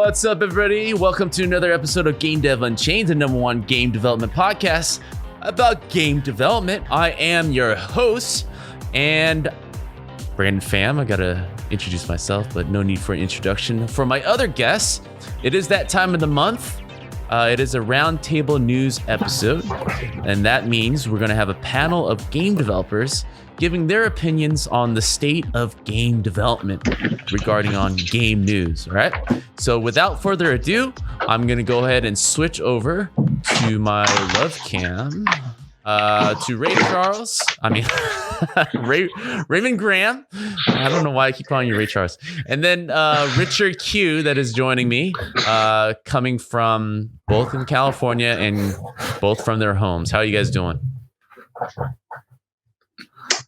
What's up, everybody? Welcome to another episode of Game Dev Unchained, the #1 game development podcast about game development. I am your host, and Brandon Pham. I gotta introduce myself, but no need for an introduction. For my other guests, it is that time of the month. It is a Roundtable news episode, and that means we're gonna have a panel of game developers giving their opinions on the state of game development regarding on game news, all right? So without further ado, I'm gonna go ahead and switch over to my love cam, to Raymond Graham. I don't know why I keep calling you Ray Charles. And then Richard Q that is joining me, coming from both in California and both from their homes. How are you guys doing?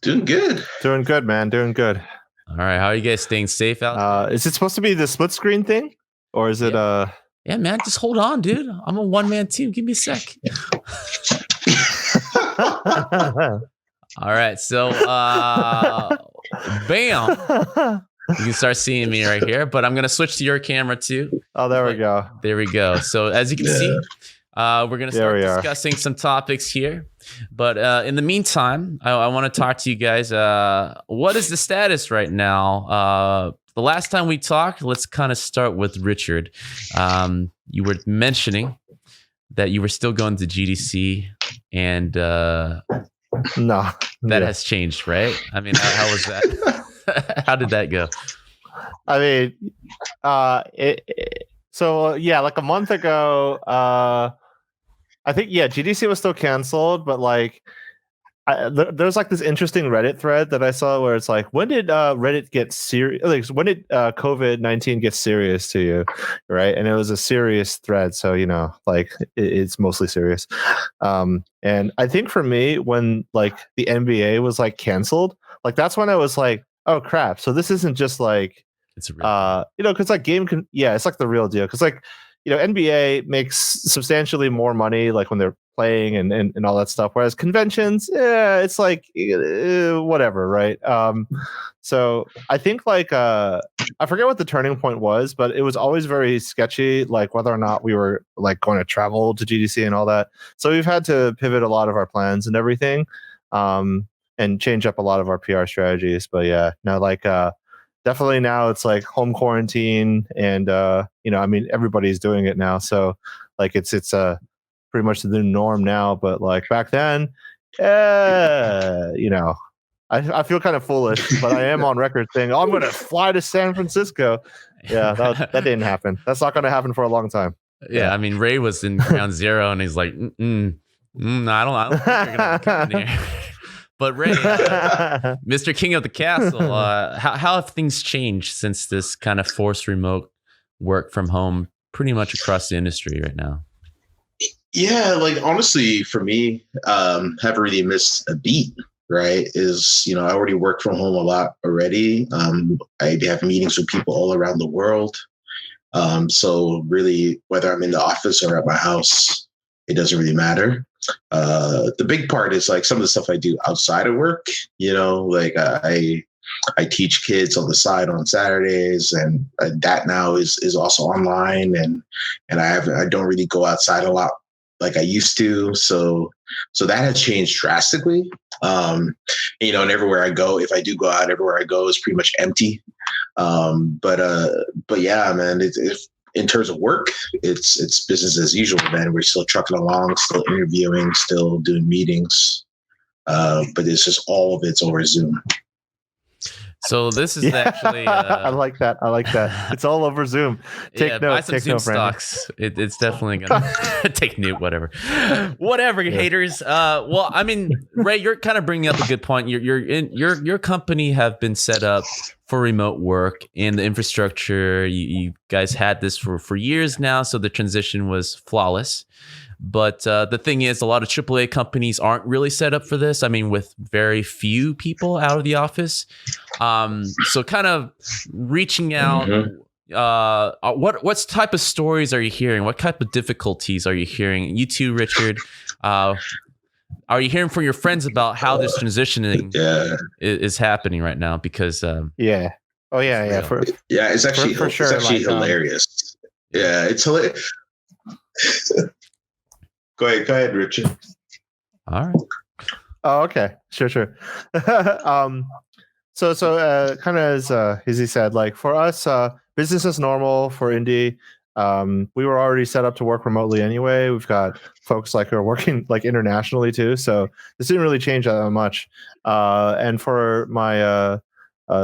Doing good. Doing good, man. Doing good. All right. How are you guys staying safe out there? Is it supposed to be the split screen thing? Or is it Yeah, man, just hold on, dude. I'm a one-man team. Give me a sec. All right. So bam. You can start seeing me right here, but I'm gonna switch to your camera too. Oh, there we go. There we go. So as you can see, we're going to start discussing some topics here. But in the meantime, I want to talk to you guys. What is the status right now? The last time we talked, let's kind of start with Richard. You were mentioning that you were still going to GDC, and no, that has changed, right? I mean, how was that? How did that go? I mean, like a month ago, I think, GDC was still canceled, but like, there's like this interesting Reddit thread that I saw where it's like, when did Reddit get serious? Like, when did COVID-19 get serious to you, right? And it was a serious thread, so it's mostly serious. And I think for me, when like the NBA was like canceled, like that's when I was like, oh crap! So this isn't just like it's real. Because like it's like the real deal. Because like NBA makes substantially more money like when they're playing and all that stuff, whereas conventions, it's like whatever, right? So I think like I forget what the turning point was, but it was always very sketchy, like whether or not we were like going to travel to GDC and all that. So we've had to pivot a lot of our plans and everything, and change up a lot of our PR strategies. But definitely now it's like home quarantine, and I mean everybody's doing it now, so like it's pretty much the new norm now. But like back then, I feel kind of foolish, but I am on record saying, "Oh, I'm going to fly to San Francisco." Yeah, that didn't happen. That's not going to happen for a long time. Yeah, I mean Ray was in Ground Zero, and he's like, I don't think you're going to come in here. But Ray, Mr. King of the Castle, how have things changed since this kind of forced remote work from home pretty much across the industry right now? Yeah, like honestly, for me, haven't really missed a beat, right? I already work from home a lot already. I have meetings with people all around the world. So really, whether I'm in the office or at my house, it doesn't really matter. The big part is like some of the stuff I do outside of work, like I teach kids on the side on Saturdays, and that now is also online, and I don't really go outside a lot like I used to. So that has changed drastically. And everywhere I go, if I do go out, everywhere I go is pretty much empty. But yeah, man, it's in terms of work, it's business as usual, man. We're still trucking along, still interviewing, still doing meetings. But it's just all of it's over Zoom. So this is actually I like that. It's all over Zoom. Take note, Zoom stocks. It's definitely gonna take note. Whatever, haters. Well, I mean, Ray, you're kind of bringing up a good point. Your company have been set up for remote work, and the infrastructure. You guys had this for years now, so the transition was flawless. But the thing is, a lot of AAA companies aren't really set up for this. I mean, with very few people out of the office. So kind of reaching out, what type of stories are you hearing? What type of difficulties are you hearing? You too, Richard. Are you hearing from your friends about how this transitioning is happening right now? Because it's actually for sure. It's actually hilarious. Yeah, it's hilarious. Go ahead, Richard. All right. Oh, okay. Sure. So kind of as he said, like for us, business as normal for indie. We were already set up to work remotely anyway. We've got folks like who are working like internationally too, so this didn't really change that much. And for my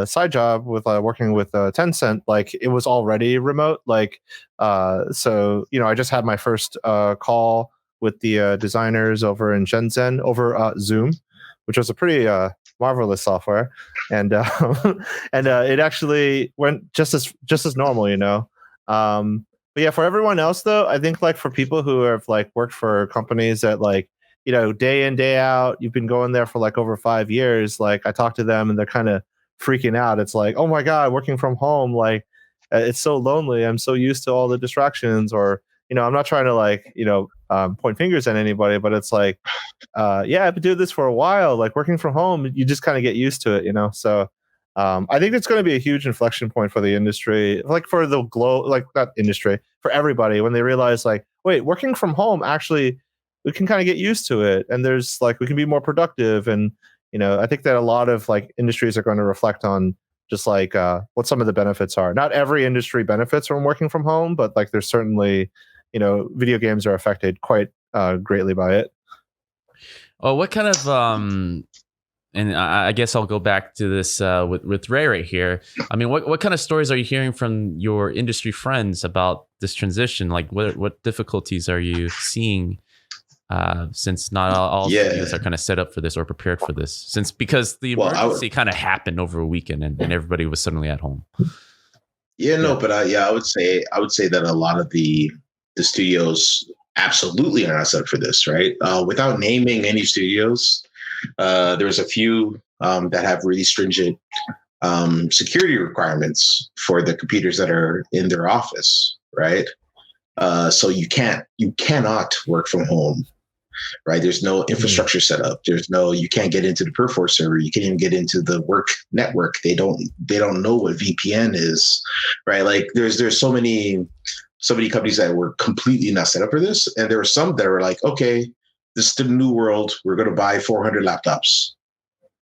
side job with working with Tencent, like it was already remote. Like, so I just had my first call with the designers over in Shenzhen over Zoom, which was a pretty marvelous software, and and it actually went just as normal. But yeah, for everyone else though, I think like for people who have like worked for companies that like day in day out, you've been going there for like over 5 years. Like I talked to them and they're kind of freaking out. It's like, oh my god, working from home, like it's so lonely. I'm so used to all the distractions, or I'm not trying to like point fingers at anybody, but it's like yeah, I've been doing this for a while. Like working from home, you just kind of get used to it. So I think it's going to be a huge inflection point for the industry, like for the like not industry, for everybody, when they realize like, wait, working from home, actually, we can kind of get used to it. And there's like, we can be more productive. And, I think that a lot of like industries are going to reflect on just like what some of the benefits are. Not every industry benefits from working from home, but like there's certainly, video games are affected quite greatly by it. Oh, what kind of and I guess I'll go back to this with Ray right here. I mean, what kind of stories are you hearing from your industry friends about this transition? Like, what difficulties are you seeing? Since not all studios are kind of set up for this or prepared for this, because the emergency kind of happened over a weekend and everybody was suddenly at home. But I would say that a lot of the studios absolutely are not set up for this, right? Without naming any studios, there's a few that have really stringent security requirements for the computers that are in their office, right? So you cannot work from home, right? There's no infrastructure set up. You can't get into the Perforce server. You can't even get into the work network. They don't know what VPN is, right? Like there's so many companies that were completely not set up for this. And there were some that were like, okay, this is the new world. We're going to buy 400 laptops.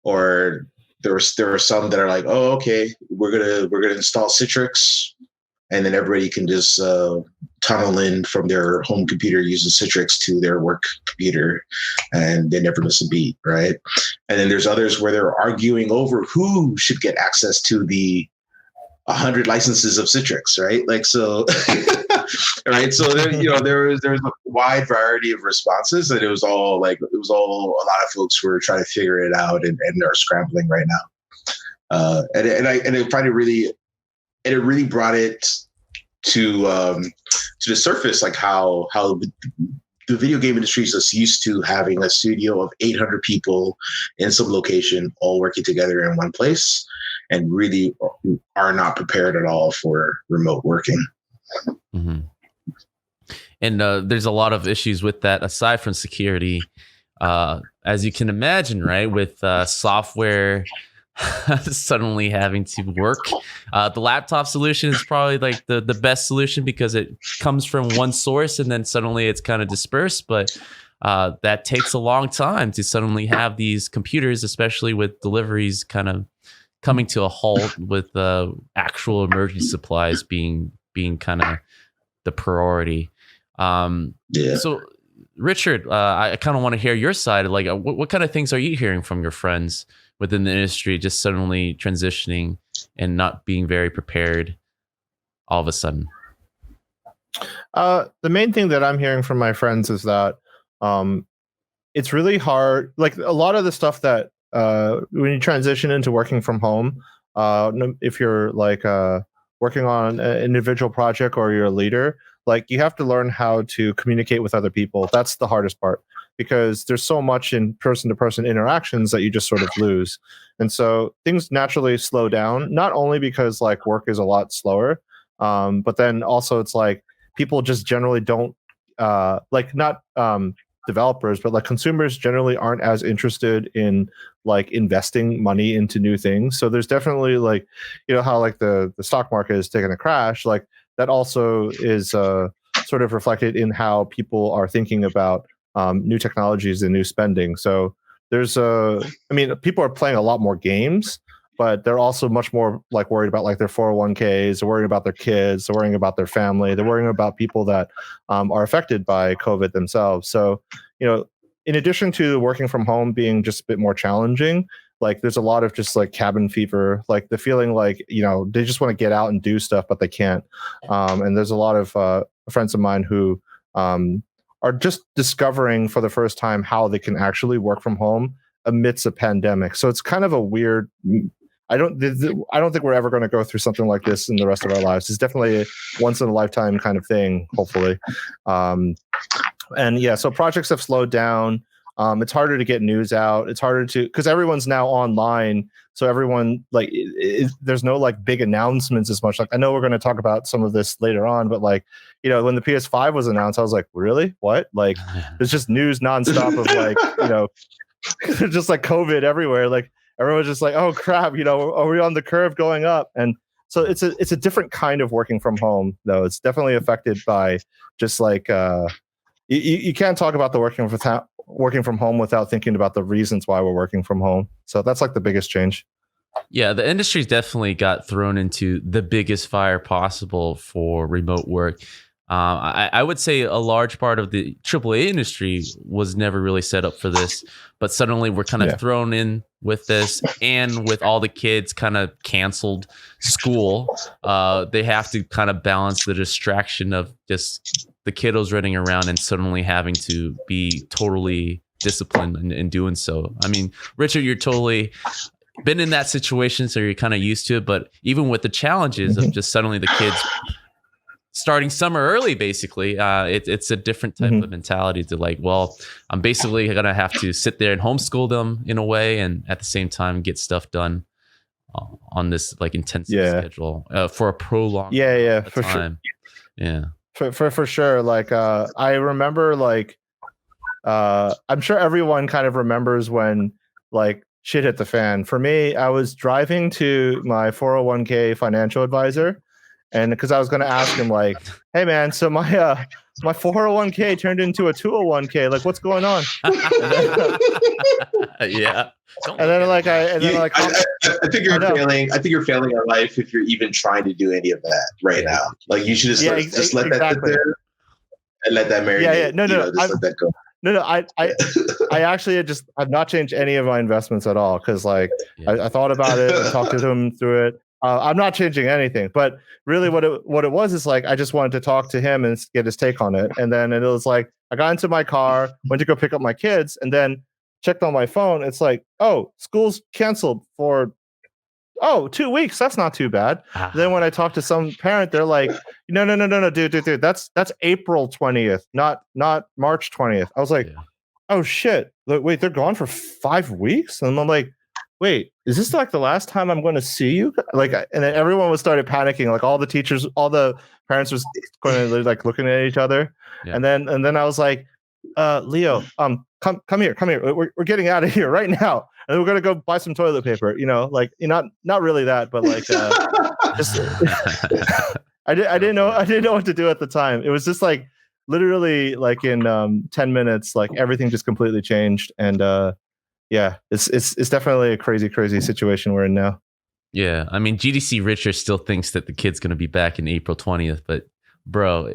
Or there are some that are like, oh, okay, we're gonna install Citrix, and then everybody can just tunnel in from their home computer using Citrix to their work computer, and they never miss a beat, right? And then there's others where they're arguing over who should get access to the 100 licenses of Citrix, right? Like so, right? So there was a wide variety of responses, and it was all a lot of folks who were trying to figure it out and are scrambling right now. And I find it really. And it really brought it to the surface, like how the video game industry is just used to having a studio of 800 people in some location all working together in one place, and really are not prepared at all for remote working. Mm-hmm. And there's a lot of issues with that aside from security, as you can imagine, right? With software suddenly having to work. The laptop solution is probably like the best solution because it comes from one source and then suddenly it's kind of dispersed. But that takes a long time to suddenly have these computers, especially with deliveries kind of coming to a halt, with actual emergency supplies being kind of the priority. So Richard, I kind of want to hear your side. Like, what kind of things are you hearing from your friends within the industry, just suddenly transitioning and not being very prepared all of a sudden? The main thing that I'm hearing from my friends is that it's really hard. Like a lot of the stuff that when you transition into working from home, if you're like working on an individual project or you're a leader, like you have to learn how to communicate with other people. That's the hardest part, because there's so much in person-to-person interactions that you just sort of lose. And so things naturally slow down, not only because like work is a lot slower, but then also it's like people just generally don't like not developers, but like consumers generally aren't as interested in like investing money into new things. So there's definitely like, how like the stock market is taking a crash, like that also is sort of reflected in how people are thinking about new technologies and new spending. So there's people are playing a lot more games, but they're also much more like worried about like their 401ks, they're worrying about their kids, they're worrying about their family, they're worrying about people that are affected by COVID themselves. So, in addition to working from home being just a bit more challenging, like there's a lot of just like cabin fever, like the feeling like, they just want to get out and do stuff, but they can't. And there's a lot of friends of mine who are just discovering for the first time how they can actually work from home amidst a pandemic. So it's kind of a weird. I don't think we're ever going to go through something like this in the rest of our lives. It's definitely a once in a lifetime kind of thing, hopefully. So projects have slowed down. It's harder to get news out. It's harder because everyone's now online. So everyone there's no like big announcements as much. Like I know we're going to talk about some of this later on, but like, when the PS5 was announced, I was like, really? What? Like there's just news nonstop of like, just like COVID everywhere. Like everyone's just like, oh crap, are we on the curve going up? And so it's a different kind of working from home, though. It's definitely affected by just like you can't talk about the working from home without thinking about the reasons why we're working from home. So that's like the biggest change. Yeah, the industry definitely got thrown into the biggest fire possible for remote work. I would say a large part of the AAA industry was never really set up for this, but suddenly we're kind of thrown in with this, and with all the kids kind of canceled school, they have to kind of balance the distraction of just the kiddos running around and suddenly having to be totally disciplined in doing so. I mean, Richard, you're totally been in that situation, so you're kind of used to it, but even with the challenges of just suddenly the kids starting summer early, basically, it's a different type of mentality to like, well, I'm basically going to have to sit there and homeschool them in a way, and at the same time get stuff done on this like intensive schedule for a prolonged for time. Sure. For sure. Like I remember like I'm sure everyone kind of remembers when like shit hit the fan. For me, I was driving to my 401k financial advisor. And because I was going to ask him, like, hey, man, so my 401k turned into a 201k. Like, what's going on? Yeah. And then, like, I think you're failing. I think you're failing in life if you're even trying to do any of that right now. Like, you should just let that sit there and let that marinate. Just let that go. No, I actually I've not changed any of my investments at all because, like, I thought about it, I talked to him through it. I'm not changing anything, but really what it was is like I just wanted to talk to him and get his take on it. And then it was like I got into my car, went to go pick up my kids, and then checked on my phone. It's like, oh, school's canceled for 2 weeks. That's not too bad. Then when I talked to some parent, they're like, no, dude. That's April 20th, not March 20th. I was like, oh shit. Wait, they're gone for 5 weeks? And I'm like, wait, is this like the last time I'm going to see you? Like, and then everyone was started panicking. Like all the teachers, all the parents was going to like looking at each other. Yeah. And then I was like, Leo, come here. We're getting out of here right now. And we're going to go buy some toilet paper, not really that, but like, just, I didn't know what to do at the time. It was just like, literally like in 10 minutes, like everything just completely changed. And, yeah, it's definitely a crazy situation we're in now. Yeah, I mean, GDC Richard still thinks that the kid's going to be back in April 20th, but bro,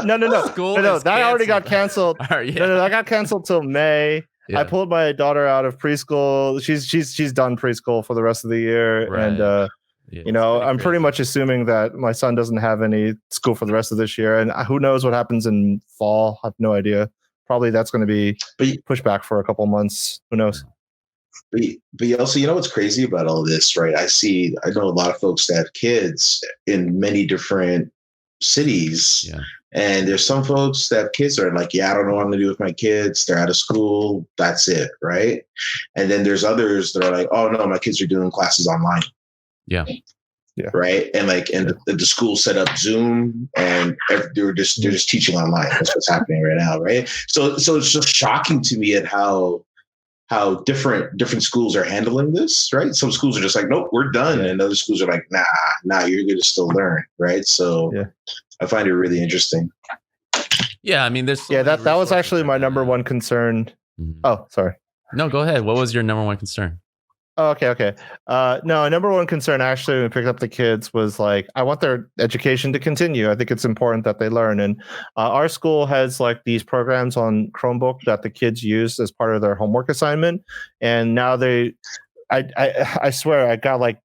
no, that already got canceled. Right, yeah. No, that got canceled till May. Yeah. I pulled my daughter out of preschool. She's done preschool for the rest of the year, right. And I'm pretty much assuming that my son doesn't have any school for the rest of this year, and who knows what happens in fall? I have no idea. Probably that's going to be pushed back for a couple months. Who knows? But also, what's crazy about all this, right? I know a lot of folks that have kids in many different cities. Yeah. And there's some folks that have kids that are like, I don't know what I'm going to do with my kids. They're out of school. That's it. Right. And then there's others that are like, oh no, my kids are doing classes online. Yeah. Yeah. Right. And the school set up Zoom and they're just teaching online. That's what's happening right now. Right. So it's just shocking to me at how how different schools are handling this, right? Some schools are just like, nope, we're done, and other schools are like, nah, you're going to still learn, right? So I find it really interesting. Yeah, I mean, there's that was actually my number one concern. Mm-hmm. Oh, sorry. No, go ahead. What was your number one concern? Oh, okay. No, number one concern actually when we picked up the kids was like, I want their education to continue. I think it's important that they learn. And our school has like these programs on Chromebook that the kids use as part of their homework assignment. And now I swear I got like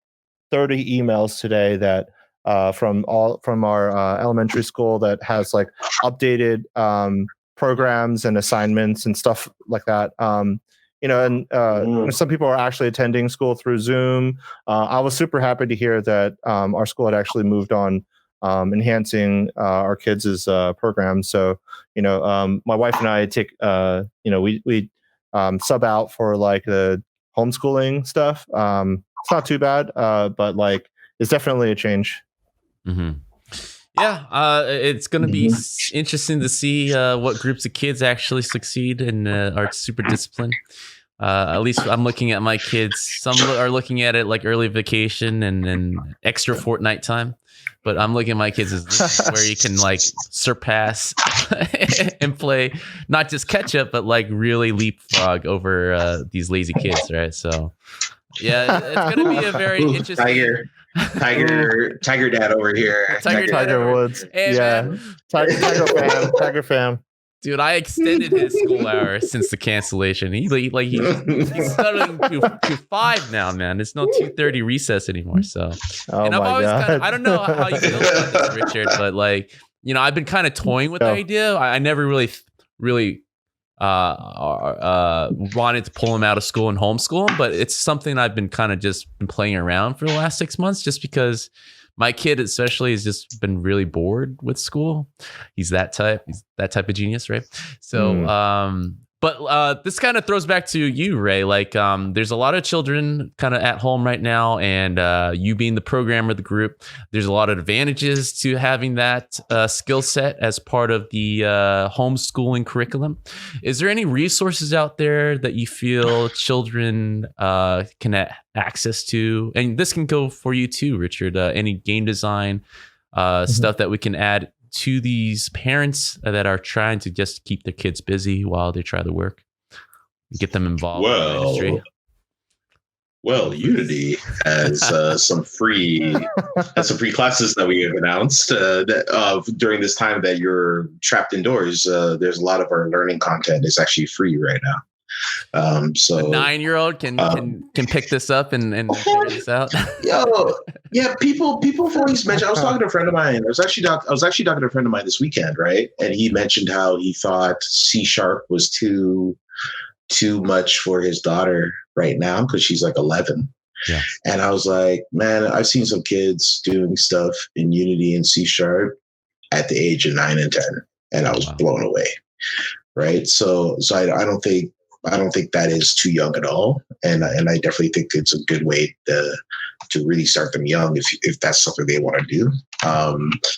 30 emails today that from our elementary school that has like updated programs and assignments and stuff like that. Some people are actually attending school through Zoom. I was super happy to hear that our school had actually moved on enhancing our kids' programs. So, my wife and I take, we sub out for like the homeschooling stuff. It's not too bad, but like it's definitely a change. Mm-hmm. Yeah, it's going to be interesting to see what groups of kids actually succeed and are super disciplined. At least I'm looking at my kids. Some are looking at it like early vacation and extra Fortnite time. But I'm looking at my kids as this is where you can like surpass and play not just catch up, but like really leapfrog over these lazy kids, right? So, yeah, it's going to be a very interesting... Tiger dad over here. Tiger Woods. Hey, yeah. Tiger fam. Dude, I extended his school hours since the cancellation. He's studying to 5 now, man. There's no 2:30 recess anymore. So, and I've always I don't know how you feel about this, Richard, but like, I've been kind of toying with the idea. I never really wanted to pull him out of school and homeschool him, but it's something I've been kind of just been playing around for the last 6 months, just because my kid especially has just been really bored with school. He's that type of genius, right? So, but this kind of throws back to you, Ray. Like, there's a lot of children kind of at home right now, and you being the programmer of the group, there's a lot of advantages to having that skill set as part of the homeschooling curriculum. Is there any resources out there that you feel children can access to? And this can go for you too, Richard. Any game design stuff that we can add to these parents that are trying to just keep their kids busy while they try to work, get them involved in the industry? Well, Unity has some free classes that we have announced during this time that you're trapped indoors. There's a lot of our learning content is actually free right now. So a 9-year-old can pick this up and figure this out. People have always mentioned. I was talking to a friend of mine. I was actually talking to a friend of mine this weekend, right? And he mentioned how he thought C# was too much for his daughter right now because she's like 11. Yeah. And I was like, man, I've seen some kids doing stuff in Unity and C# at the age of 9 and 10, and I was blown away. Right. So I don't think that is too young at all, and I definitely think it's a good way to really start them young if that's something they want to do.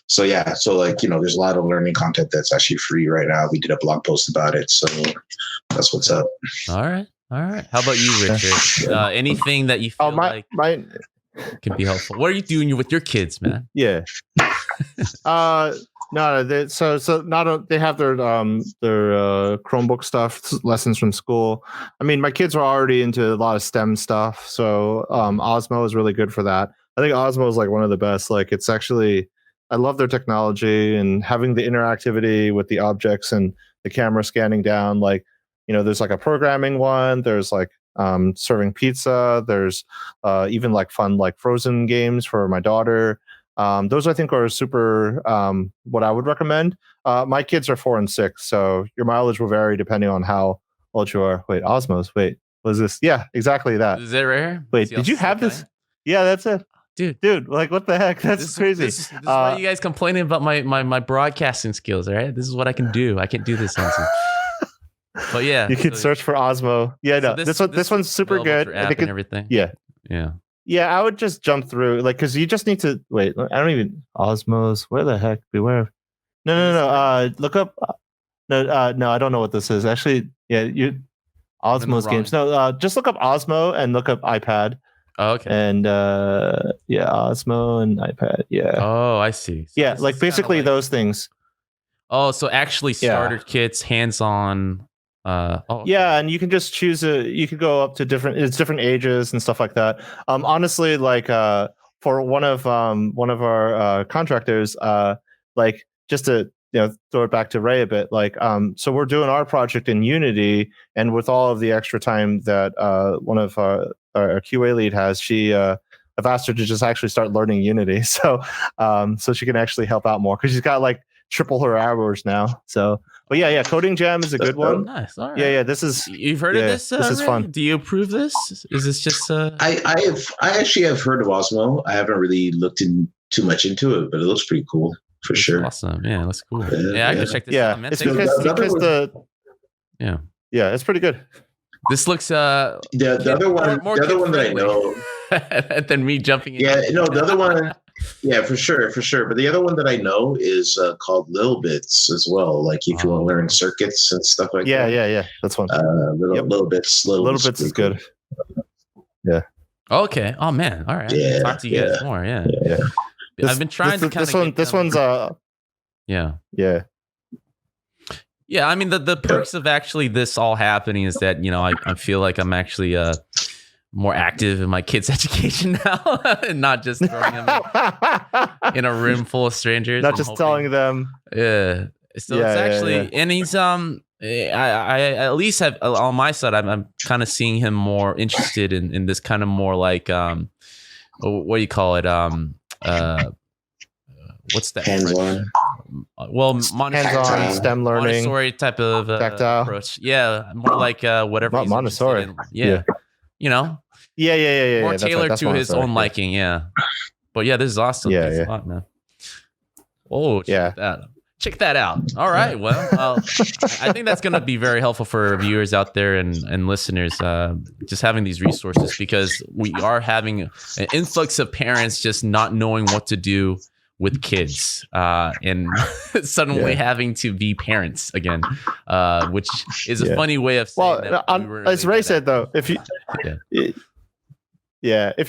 So there's a lot of learning content that's actually free right now. We did a blog post about it, so that's what's up. All right. How about you, Richard? Anything that you feel like can be helpful? What are you doing with your kids, man? Yeah. No, they have their Chromebook stuff, lessons from school. I mean, my kids are already into a lot of STEM stuff, so Osmo is really good for that. I think Osmo is like one of the best. Like, it's actually, I love their technology and having the interactivity with the objects and the camera scanning down. Like, there's like a programming one. There's like serving pizza. There's even like fun like Frozen games for my daughter. Those I think are super what I would recommend. My kids are 4 and 6, so your mileage will vary depending on how old you are. Wait, Osmos. Wait, what is this? Yeah, exactly that. Is it right here? Wait, did you have this? Yeah, that's it. Dude, like what the heck? That's crazy. This is why you guys complaining about my broadcasting skills, all right? This is what I can do. I can't do this nonsense. But yeah, you can search for Osmo. Yeah, so no, this one's super good. And everything. Yeah. Yeah, I would just jump through, like, because you just need to wait. I don't even Osmos. Where the heck? Beware. No. Look up. No, I don't know what this is. Actually, yeah, Osmo's games. No, just look up Osmo and look up iPad. Oh, okay. And yeah, Osmo and iPad. Yeah. Oh, I see. So yeah, like basically those things. Oh, so actually starter kits, hands-on. Yeah, and you can just choose you could go up to different ages and stuff like that. Honestly, like for one of our contractors, like just to throw it back to Ray a bit, like so we're doing our project in Unity, and with all of the extra time that one of our QA lead has, I've asked her to just actually start learning Unity, so she can actually help out more because she's got like triple her hours now. So, but yeah, Coding Jam is a good one. Nice. All right. Yeah, this is. You've heard of this? This is Ray? fun. Do you approve this? Is this just? I actually have heard of Osmo. I haven't really looked in too much into it, but it looks pretty cool for sure. Awesome. Yeah, that's cool. Yeah, I can check this out. Man. It's because yeah, it's pretty good. This looks the other one that I know. And then me jumping in. Yeah, no, the other one. Yeah, for sure. But the other one that I know is called Little Bits as well. Like if you want to learn circuits and stuff like that. Yeah. That's one. Little Bits. Little Bits is good. Yeah. Okay. Oh man. All right. Yeah. Talk to you guys more. Yeah. I've been trying to kind of. This one's Yeah. Yeah. Yeah. I mean, the perks of actually this all happening is that I feel like I'm actually more active in my kids' education now, and not just throwing them in a room full of strangers. Not just telling them. Yeah. So it's actually, and he's I at least have on my side. I'm kind of seeing him more interested in this kind of more like what do you call it? What's that? Hands-on. Well, hands-on STEM learning, Montessori type of tactile approach. Yeah, more like whatever. Not Montessori. Yeah. Yeah. More tailored that's to his own liking. Yeah. But yeah, this is awesome. Thanks a lot, man. Oh, check that out. All right. Well, I think that's going to be very helpful for viewers out there and listeners, just having these resources, because we are having an influx of parents just not knowing what to do with kids and suddenly having to be parents again, which is a funny way of saying that. As Ray said, though, if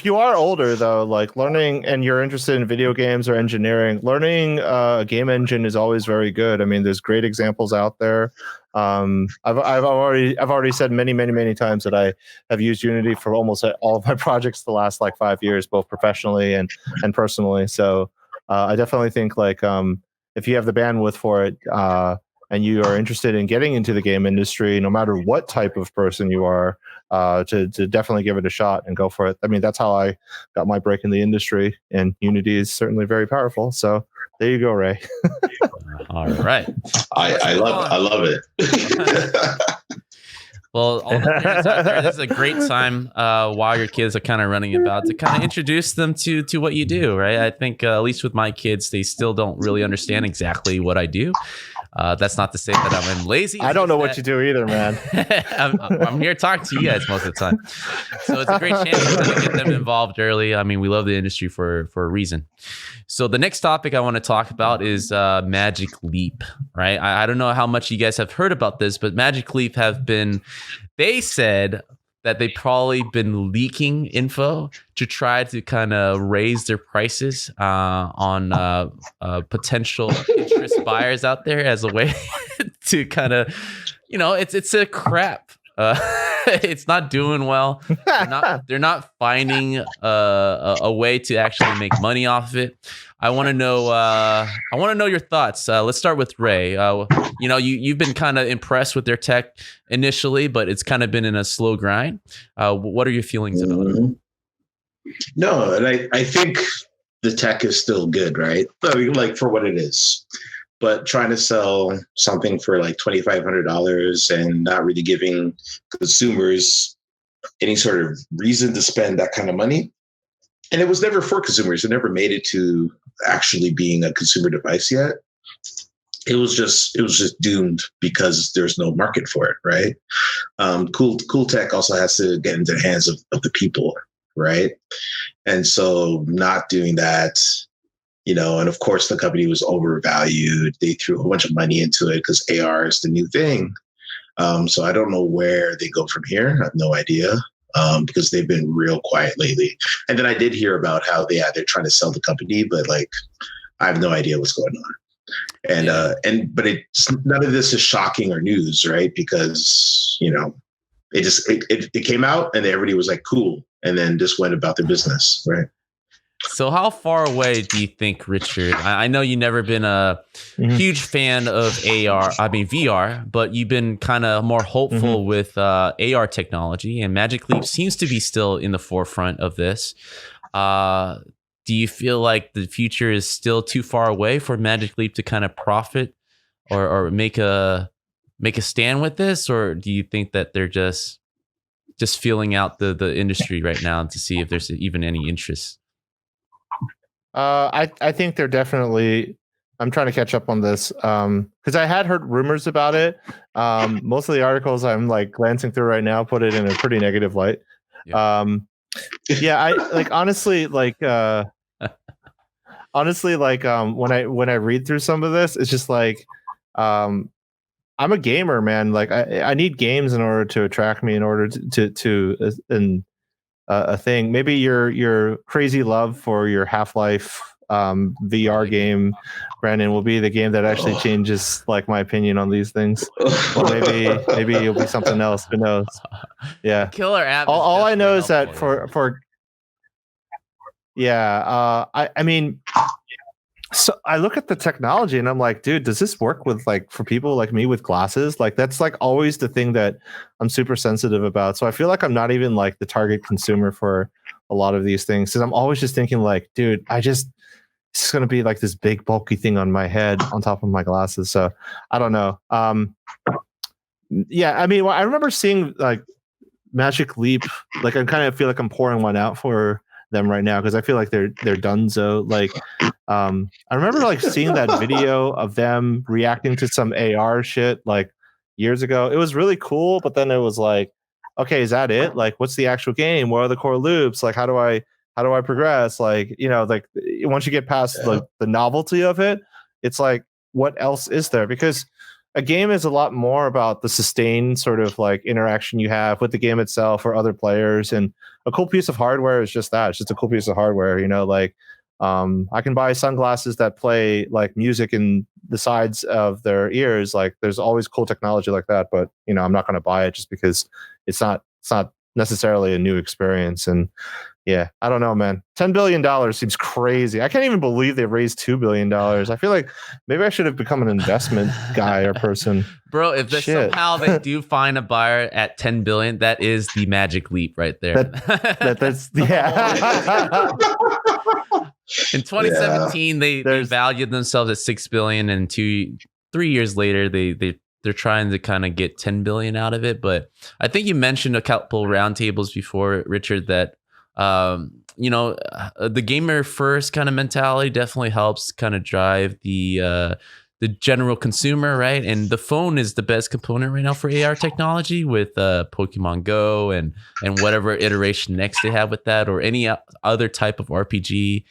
you are older though, like learning, and you're interested in video games or engineering, learning a game engine is always very good. I mean, there's great examples out there. I've already said many times that I have used Unity for almost all of my projects the last like 5 years, both professionally and personally. So I definitely think like if you have the bandwidth for it and you are interested in getting into the game industry, no matter what type of person you are, to definitely give it a shot and go for it. I mean, that's how I got my break in the industry, and Unity is certainly very powerful. So there you go, Ray. All right. I love it. Well, all the parents out there, this is a great time while your kids are kind of running about to kind of introduce them to what you do, right? I think at least with my kids, they still don't really understand exactly what I do. That's not to say that I'm lazy. I don't know what you do either, man. I'm here talking to you guys most of the time. So it's a great chance to kind of get them involved early. I mean, we love the industry for a reason. So the next topic I want to talk about is Magic Leap, right? I don't know how much you guys have heard about this, but Magic Leap they said that they've probably been leaking info to try to kind of raise their prices on potential interest buyers out there as a way to kind of, it's a crap. It's not doing well. They're not finding a way to actually make money off of it. I want to know your thoughts. Let's start with Ray. You've been kind of impressed with their tech initially, but it's kind of been in a slow grind. What are your feelings about it? No, and I think the tech is still good, right? I mean, like for what it is. But trying to sell something for like $2,500 and not really giving consumers any sort of reason to spend that kind of money. And it was never for consumers. It never made it to actually being a consumer device yet. It was just doomed because there's no market for it, right? Cool tech also has to get into the hands of the people, right? And so not doing that, and of course the company was overvalued. They threw a whole bunch of money into it because AR is the new thing. So I don't know where they go from here. I have no idea. Because they've been real quiet lately. And then I did hear about how they're trying to sell the company, but like I have no idea what's going on. And but it's none of this is shocking or news, right? Because it came out and everybody was like cool, and then just went about their business, right? So how far away do you think, Richard? I know you've never been a huge fan of VR, but you've been kind of more hopeful with AR technology, and Magic Leap seems to be still in the forefront of this. Do you feel like the future is still too far away for Magic Leap to kind of profit or make a stand with this? Or do you think that they're just feeling out the industry right now to see if there's even any interest? I think they're definitely. I'm trying to catch up on this because I had heard rumors about it. Most of the articles I'm like glancing through right now put it in a pretty negative light. Yeah, I like honestly like when I read through some of this, it's just like I'm a gamer, man. Like I need games in order to attract me, in order to a thing. Maybe your crazy love for your Half-Life VR game, Brandon, will be the game that actually changes like my opinion on these things. Or maybe it'll be something else. Who knows? Yeah. The killer app. All I know is that for I mean, so I look at the technology and I'm like, dude, does this work with like for people like me with glasses? Like that's like always the thing that I'm super sensitive about. So I feel like I'm not even like the target consumer for a lot of these things. Cause I'm always just thinking like, dude, it's going to be like this big bulky thing on my head on top of my glasses. So I don't know. Yeah. I mean, I remember seeing like Magic Leap. Like I kind of feel like I'm pouring one out for them right now because I feel like they're donezo. Like I remember like seeing that video of them reacting to some AR shit like years ago. It was really cool, but then it was like, okay, is that it? Like what's the actual game? What are the core loops? Like how do I progress? Like, like once you get past the novelty of it, it's like what else is there? Because a game is a lot more about the sustained sort of like interaction you have with the game itself or other players. And a cool piece of hardware is just that. It's just a cool piece of hardware, like I can buy sunglasses that play like music in the sides of their ears. Like there's always cool technology like that, but I'm not going to buy it just because it's not necessarily a new experience. And yeah, I don't know, man. $10 billion seems crazy. I can't even believe they raised $2 billion. I feel like maybe I should have become an investment guy or person. Bro, if somehow they do find a buyer at 10 billion, that is the Magic Leap right there. That's yeah. In 2017, they valued themselves at 6 billion, and 3 years later, they're trying to kind of get 10 billion out of it. But I think you mentioned a couple roundtables before, Richard, that the gamer first kind of mentality definitely helps kind of drive the general consumer, right? And the phone is the best component right now for AR technology with Pokemon Go and whatever iteration next they have with that, or any other type of RPG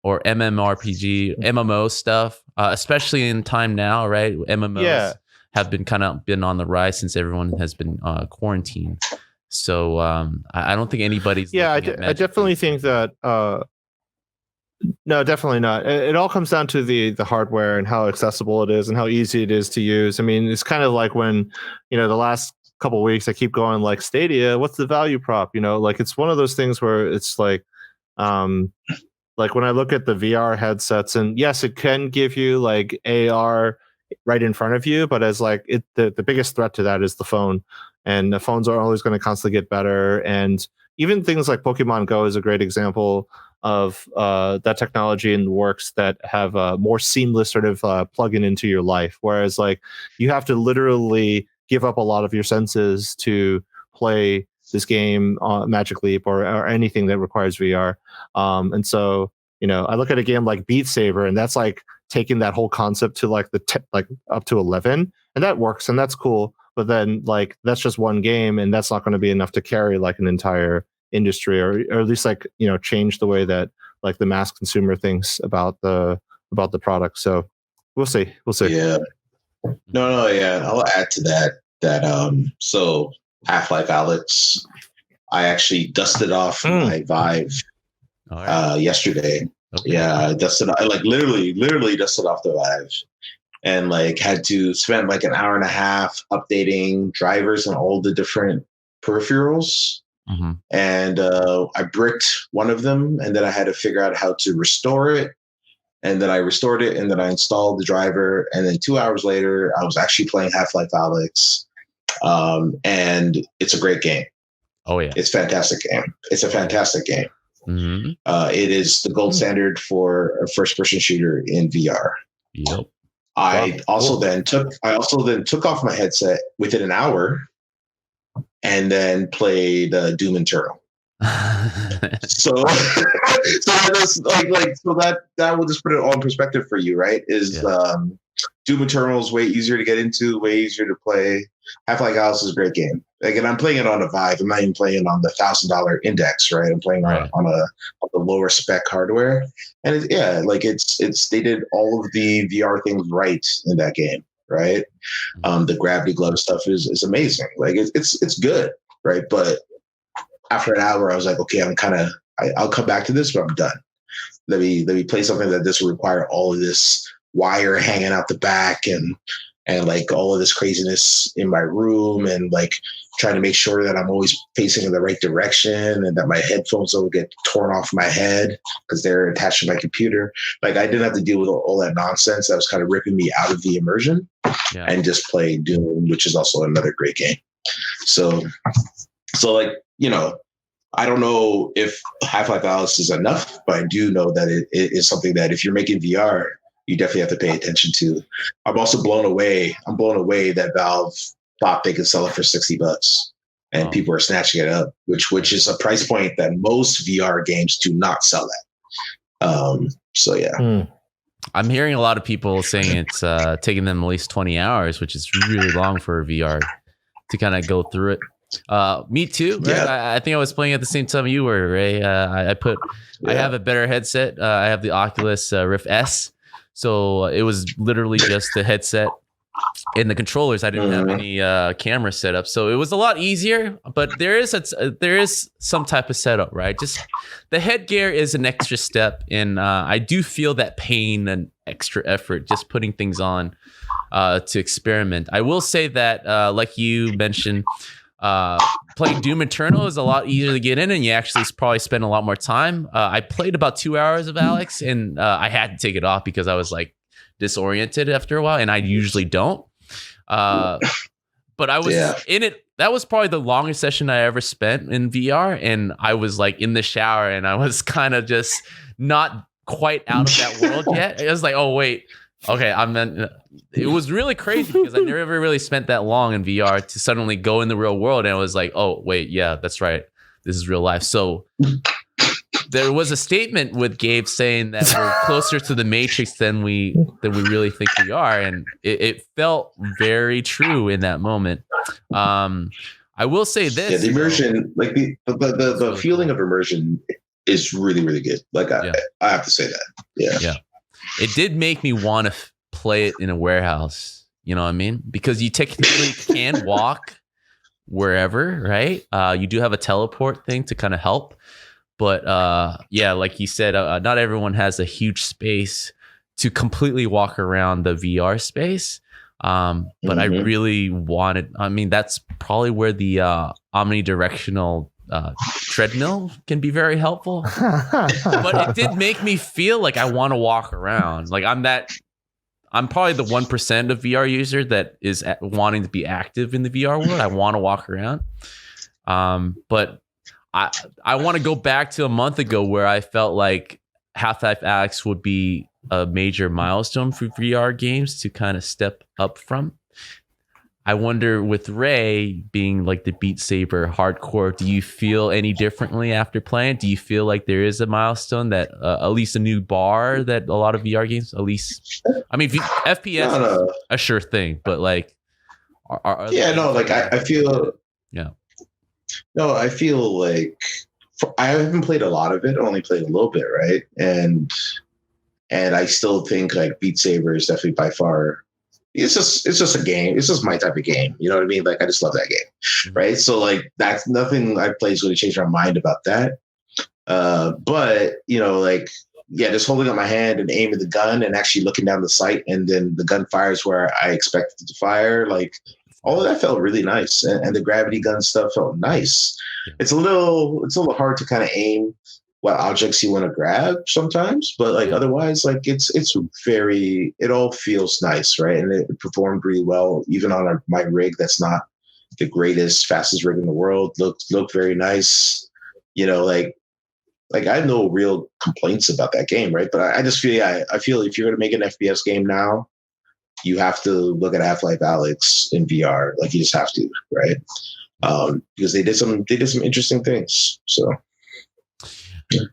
or MMO stuff, especially in time now, right? MMOs have been on the rise since everyone has been quarantined. So I don't think anybody's. Yeah, I definitely think that. No, definitely not. It all comes down to the hardware and how accessible it is and how easy it is to use. I mean, it's kind of like when the last couple of weeks I keep going like Stadia. What's the value prop? Like it's one of those things where it's like when I look at the VR headsets, and yes, it can give you like AR right in front of you, but as like the biggest threat to that is the phone. And the phones are always going to constantly get better. And even things like Pokemon Go is a great example of that technology in the works that have a more seamless sort of plug-in into your life. Whereas like you have to literally give up a lot of your senses to play this game, Magic Leap or anything that requires VR. And so, I look at a game like Beat Saber, and that's like taking that whole concept to like like up to 11, and that works and that's cool. But then like that's just one game, and that's not going to be enough to carry like an entire industry, or at least like change the way that like the mass consumer thinks about the product. So we'll see. Yeah. No, yeah. I'll add to that that so Half-Life Alex, I actually dusted off my Vive yesterday. Okay. Yeah, I dusted. I like literally dusted off the Vive, and like had to spend like an hour and a half updating drivers and all the different peripherals. Mm-hmm. And I bricked one of them, and then I had to figure out how to restore it. And then I restored it, and then I installed the driver. And then 2 hours later, I was actually playing Half-Life Alex, and it's a great game. Oh yeah, it's a fantastic game. It's a fantastic game. Mm-hmm. It is the gold standard for a first-person shooter in VR. Yep. I also then took off my headset within an hour, and then played Doom Eternal. so that will just put it all in perspective for you, right? Doom Eternal is way easier to get into, way easier to play. Half-Life Alex is a great game. Again, I'm playing it on a Vive. I'm not even playing it on the $1,000 index, right? I'm playing on the lower spec hardware, and it's they did all of the VR things right in that game, right? The gravity glove stuff is amazing. Like it's good, right? But after an hour, I was like, okay, I'll come back to this, but I'm done. Let me play something that doesn't require all of this wire hanging out the back and like all of this craziness in my room, and like trying to make sure that I'm always facing in the right direction and that my headphones don't get torn off my head because they're attached to my computer. Like I didn't have to deal with all that nonsense that was kind of ripping me out of the immersion, and just play Doom, which is also another great game. So like, I don't know if Half-Life Alex is enough, but I do know that it is something that if you're making VR, you definitely have to pay attention to. I'm also blown away that Valve thought they could sell it for $60, and people are snatching it up, which is a price point that most VR games do not sell at. So yeah. I'm hearing a lot of people saying it's taking them at least 20 hours, which is really long for a VR to kind of go through it. Me too. Right? Yeah. I think I was playing at the same time you were, Ray. I have a better headset. I have the Oculus Rift S. So it was literally just the headset and the controllers. I didn't have any camera setup, so it was a lot easier. But there is some type of setup, right? Just the headgear is an extra step, and I do feel that pain and extra effort just putting things on to experiment. I will say that, like you mentioned, playing Doom Eternal is a lot easier to get in, and you actually probably spend a lot more time. I played about 2 hours of Alex, and I had to take it off because I was like disoriented after a while, and I usually don't. But I was in it. That was probably the longest session I ever spent in VR, and I was like in the shower, and I was kind of just not quite out of that world yet. I was like, oh wait. Okay, it was really crazy because I never really spent that long in VR to suddenly go in the real world, and I was like, oh wait, yeah, that's right, this is real life. So there was a statement with Gabe saying that we're closer to the Matrix than we really think we are, and it felt very true in that moment. I will say this: the immersion, like the feeling of immersion, is really, really good. Like I have to say that, yeah. It did make me want to play it in a warehouse. You know what I mean? Because you technically can walk wherever, right? You do have a teleport thing to kind of help. But like you said, not everyone has a huge space to completely walk around the VR space. But I really wanted, that's probably where the omnidirectional treadmill can be very helpful. But it did make me feel like I want to walk around. Like I'm probably the 1% of VR user that is wanting to be active in the VR world. I want to walk around. But I want to go back to a month ago where I felt like Half-Life Alex would be a major milestone for VR games to kind of step up from. I wonder, with Ray being like the Beat Saber hardcore, do you feel any differently after playing? Do you feel like there is a milestone that at least a new bar that a lot of VR games, at least, FPS is a sure thing, but like, I feel, no, I feel like I haven't played a lot of it. I only played a little bit, right? And I still think like Beat Saber is definitely by far it's just a game. It's just my type of game. You know what I mean? Like I just love that game, right? So like that's nothing I play is going to change my mind about that. But like yeah, just holding up my hand and aiming the gun and actually looking down the sight, and then the gun fires where I expect it to fire. Like all of that felt really nice, and the gravity gun stuff felt nice. Yeah. It's a little hard to kind of aim what objects you want to grab sometimes, but like otherwise, like it all feels nice, right? And it performed really well, even on my rig that's not the greatest, fastest rig in the world. Looked very nice, like I have no real complaints about that game, right? But I just feel I feel if you're gonna make an FPS game now, you have to look at Half-Life Alyx in VR, like you just have to, right? Because they did some interesting things. So.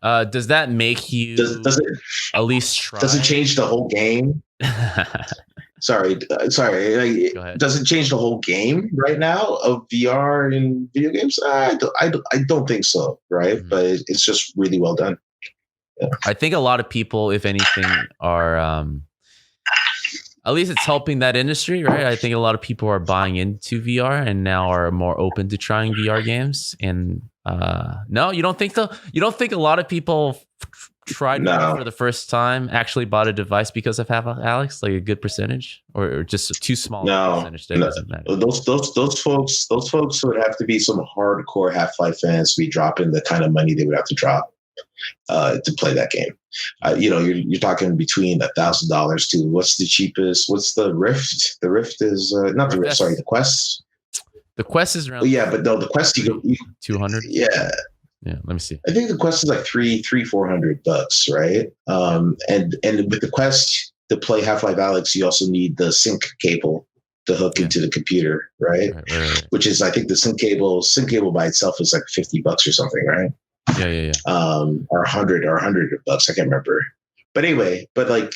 Does that make you does it at least try? Does it change the whole game? Sorry. Go ahead. Does it change the whole game right now of VR in video games? I don't think so, right? Mm-hmm. But it's just really well done. Yeah. I think a lot of people, if anything, are at least it's helping that industry, right? I think a lot of people are buying into VR and now are more open to trying VR games. And no, you don't think so? You don't think a lot of people tried VR for the first time actually bought a device because of Half-Life, like a good percentage, or just a too small percentage that doesn't matter? Those folks would have to be some hardcore Half-Life fans to be dropping the kind of money they would have to drop to play that game. You're talking between $1,000 to what's the cheapest? What's the Rift? The Rift is not the Rift. Sorry, the Quest. The Quest is around. Yeah, but no, the Quest you 200. Yeah, let me see. I think the Quest is like $300-$400, right? And with the Quest to play Half-Life Alyx, you also need the sync cable to hook into the computer, right? Right. Which is, I think, the sync cable by itself is like $50 or something, right? Yeah. Or $100 bucks. I can't remember. But anyway, like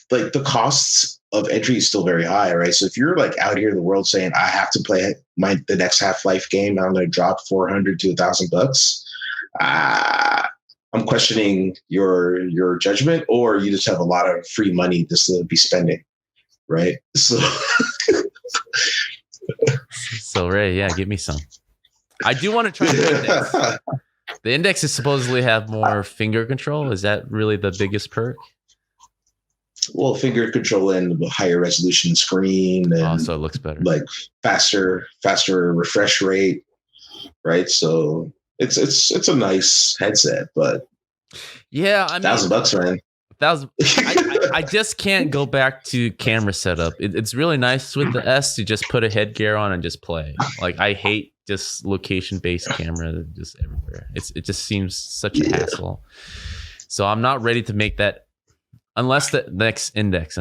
the costs of entry is still very high, right? So if you're like out here in the world saying I have to play the next Half-Life game, I'm going to drop $400 to $1,000. I'm questioning your judgment, or you just have a lot of free money just to be spending, right? So Ray, yeah, give me some. I do want to try the index. The index is supposedly have more finger control. Is that really the biggest perk? Well, finger control and higher resolution screen, and so it looks better. Like faster refresh rate, right? So it's a nice headset, but yeah, I mean, $1,000, man. I just can't go back to camera setup. It's really nice with the S to just put a headgear on and just play. Like I hate just location-based camera just everywhere. It just seems such a hassle. So I'm not ready to make that until the next index.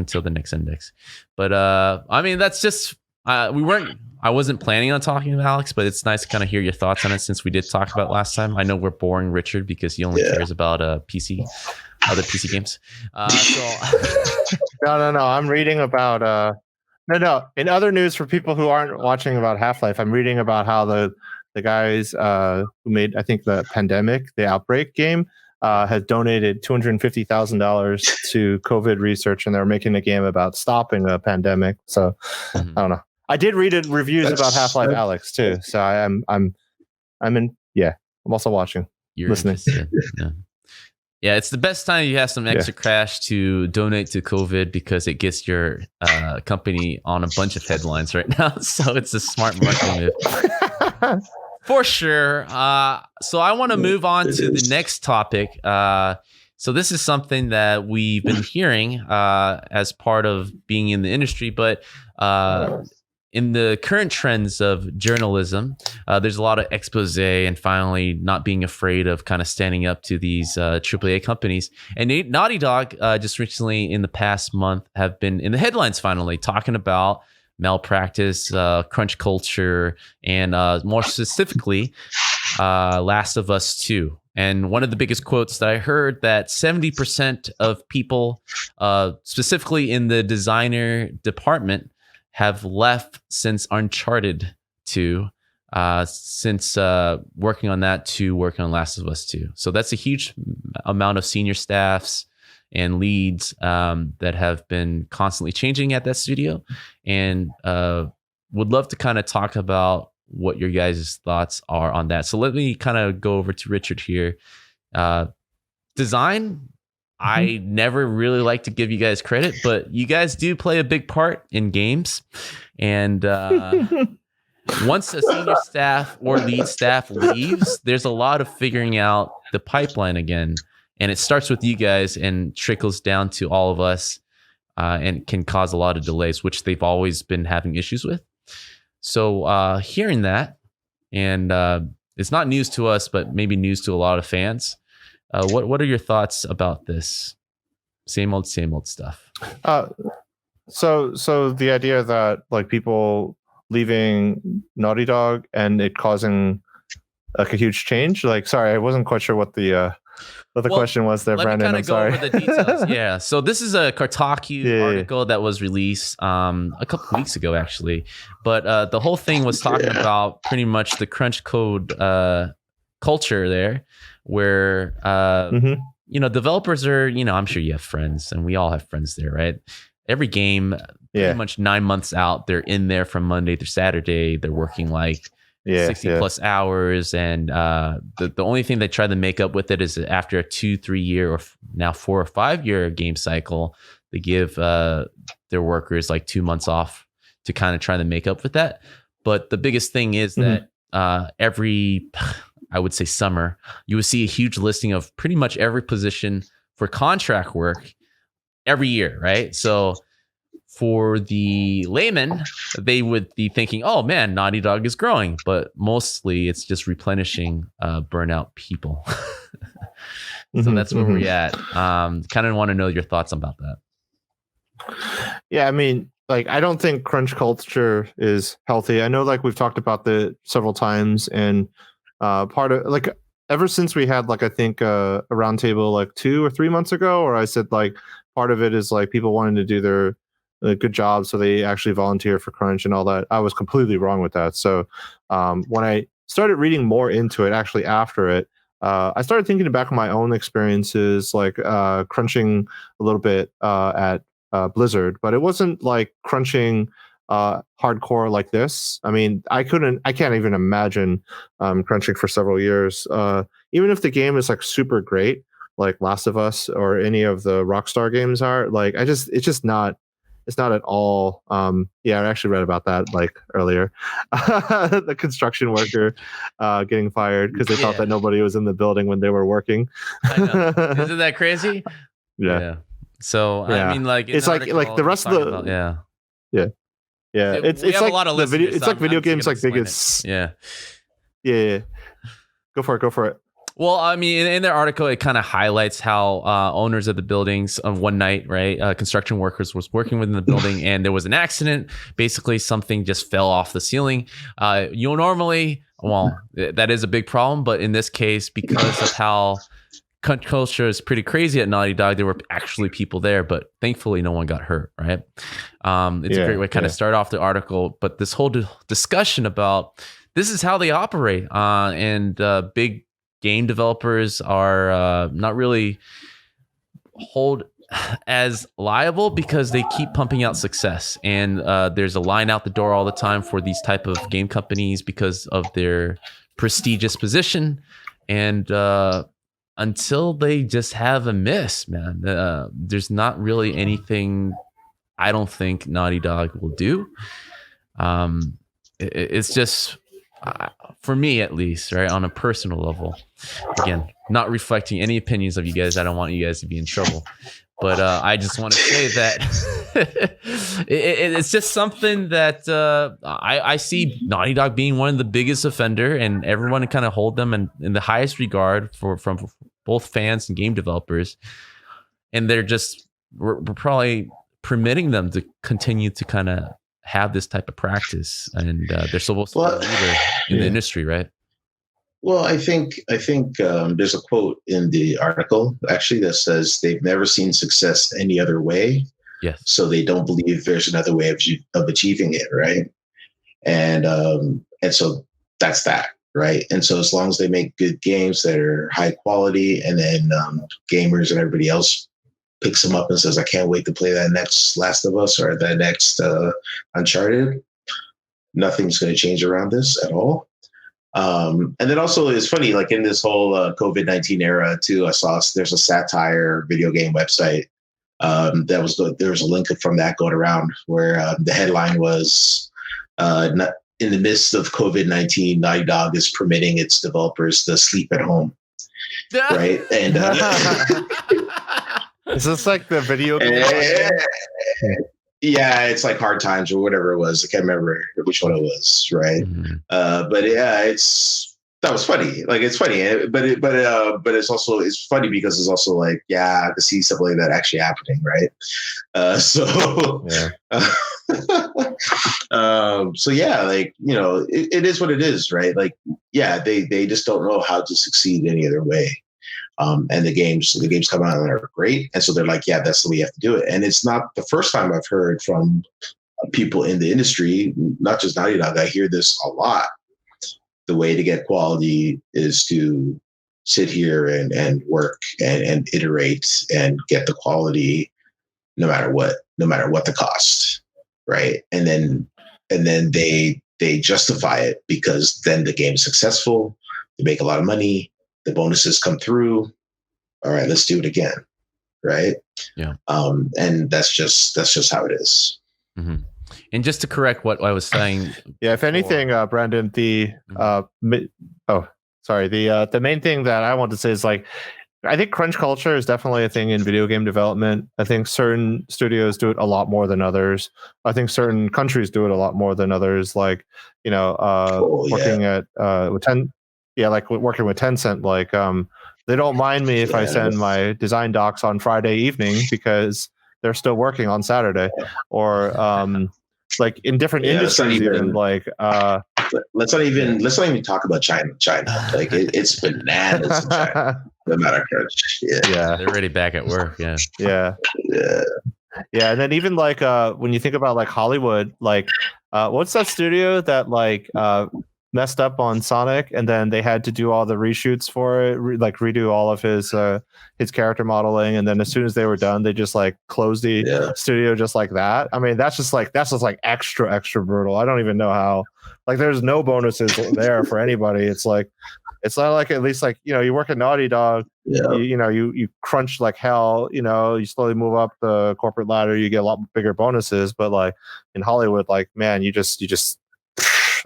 But I mean, that's just I wasn't planning on talking about Alex, but it's nice to kind of hear your thoughts on it since we did talk about it last time. I know we're boring Richard because he only cares about other PC games. No. I'm reading about no. In other news for people who aren't watching about Half-Life, I'm reading about how the guys who made, I think, the the Outbreak game has donated $250,000 to COVID research, and they're making a game about stopping a pandemic. So I don't know. I did read reviews about Half-Life Alyx too, so I'm in. Yeah, I'm also watching. You're listening. Yeah, it's the best time you have some extra cash to donate to COVID because it gets your company on a bunch of headlines right now. So it's a smart marketing move. For sure. So I want to move on to the next topic. So this is something that we've been hearing as part of being in the industry, but in the current trends of journalism, there's a lot of expose and finally not being afraid of kind of standing up to these AAA companies. And Naughty Dog just recently in the past month have been in the headlines finally talking about malpractice, crunch culture, and more specifically, Last of Us 2. And one of the biggest quotes that I heard that 70% of people, specifically in the designer department, have left since Uncharted 2, since working on that to working on Last of Us 2. So that's a huge amount of senior staffs and leads that have been constantly changing at that studio, and would love to kind of talk about what your guys' thoughts are on that. So let me kind of go over to Richard here. Design, I never really like to give you guys credit, but you guys do play a big part in games. And once a senior staff or lead staff leaves, there's a lot of figuring out the pipeline again. And it starts with you guys and trickles down to all of us, and can cause a lot of delays, which they've always been having issues with. So hearing that, and it's not news to us, but maybe news to a lot of fans. What are your thoughts about this? Same old stuff. So the idea that like people leaving Naughty Dog and it causing like a huge change. Like, sorry, I wasn't quite sure what the question was there, Brandon. I'm sorry. Over the details. Yeah. So this is a Kotaku article that was released a couple weeks ago, actually. But the whole thing was talking about pretty much the crunch code culture there, where developers are, I'm sure you have friends, and we all have friends there, right? Every game, pretty much 9 months out, they're in there from Monday through Saturday. They're working like 60 plus hours, and the only thing they try to make up with it is after a 2-3 year or now 4 or 5 year game cycle, they give their workers like 2 months off to kind of try to make up with that. But the biggest thing is that every, I would say, summer, you would see a huge listing of pretty much every position for contract work every year, right? So for the layman, they would be thinking, oh man, Naughty Dog is growing, but mostly it's just replenishing burnout people. So that's where we're at. Kind of want to know your thoughts about that. Yeah, I mean, like, I don't think crunch culture is healthy. I know, like, we've talked about that several times, and part of, like, ever since we had, like, I think a roundtable like 2 or 3 months ago, or I said, like, part of it is like people wanting to do their good job, so they actually volunteer for crunch and all that. I was completely wrong with that. So when I started reading more into it, actually after it, I started thinking back on my own experiences, like crunching a little bit at Blizzard, but it wasn't like crunching hardcore like this. I mean, I can't even imagine crunching for several years. Even if the game is like super great, like Last of Us or any of the Rockstar games are, like, it's not at all. I actually read about that like earlier. The construction worker getting fired because they thought that nobody was in the building when they were working. I know. Isn't that crazy? Yeah. So I mean, like, it's like the rest of the It's like a lot of video. It's like video games like biggest. Yeah. Go for it. Well, I mean, in their article, it kind of highlights how owners of the buildings one night, right, construction workers was working within the building, and there was an accident. Basically, something just fell off the ceiling. You'll normally, that is a big problem, but in this case, because of how culture is pretty crazy at Naughty Dog, there were actually people there, but thankfully, no one got hurt, right? It's a great way to kind of start off the article, but this whole discussion about this is how they operate, and big game developers are not really hold as liable because they keep pumping out success, and there's a line out the door all the time for these type of game companies because of their prestigious position, and until they just have a miss, man, there's not really anything I don't think Naughty Dog will do. It's just for me, at least, right, on a personal level, again, not reflecting any opinions of you guys. I don't want you guys to be in trouble, but I just want to say that it's just something that I see Naughty Dog being one of the biggest offender, and everyone kind of hold them in the highest regard from both fans and game developers, and we're probably permitting them to continue to kind of have this type of practice, and they're supposed to be a leader in the industry, right? Well, I think there's a quote in the article actually that says they've never seen success any other way. Yes. So they don't believe there's another way of achieving it, right? And so that's that, right? And so as long as they make good games that are high quality, and then gamers and everybody else picks them up and says, I can't wait to play that next Last of Us or that next Uncharted. Nothing's going to change around this at all. And then also it's funny, like in this whole COVID-19 era too, I saw there's a satire video game website there was a link from that going around where the headline was not, in the midst of COVID-19, Naughty Dog is permitting its developers to sleep at home. Right. And is this like the video game? Yeah, it's like Hard Times or whatever it was. I can't remember which one it was, right? Mm-hmm. But yeah, that was funny. Like it's funny, but it's also funny because it's also like, yeah, to see something like that actually happening, right? So yeah, like, you know, it is what it is, right? Like, yeah, they just don't know how to succeed any other way. And the games come out and are great. And so they're like, yeah, that's the way you have to do it. And it's not the first time I've heard from people in the industry, not just Naughty Dog. I hear this a lot. The way to get quality is to sit here and work and iterate and get the quality no matter what the cost. Right. And then they justify it because then the game's successful. They make a lot of money. The bonuses come through. All right, let's do it again. Right. Yeah. And that's just how it is. Mm-hmm. And just to correct what I was saying. Yeah. If anything, Brandon, the main thing that I want to say is like, I think crunch culture is definitely a thing in video game development. I think certain studios do it a lot more than others. I think certain countries do it a lot more than others. Like, you know, working with Tencent, like they don't mind me if I send my design docs on Friday evening because they're still working on Saturday, or like in different industries, even like let's not even talk about China. Like it's bananas in China. No matter crunch. Yeah, they're already back at work. Yeah. And then even like when you think about like Hollywood, like what's that studio that like messed up on Sonic, and then they had to do all the reshoots for it, like redo all of his character modeling, and then as soon as they were done, they just like closed the studio just like that. I mean, that's just like extra brutal. I don't even know how. Like, there's no bonuses there for anybody. It's like, it's not like, at least like, you know, you work at Naughty Dog, you crunch like hell, you know, you slowly move up the corporate ladder, you get a lot bigger bonuses. But like in Hollywood, like, man, you just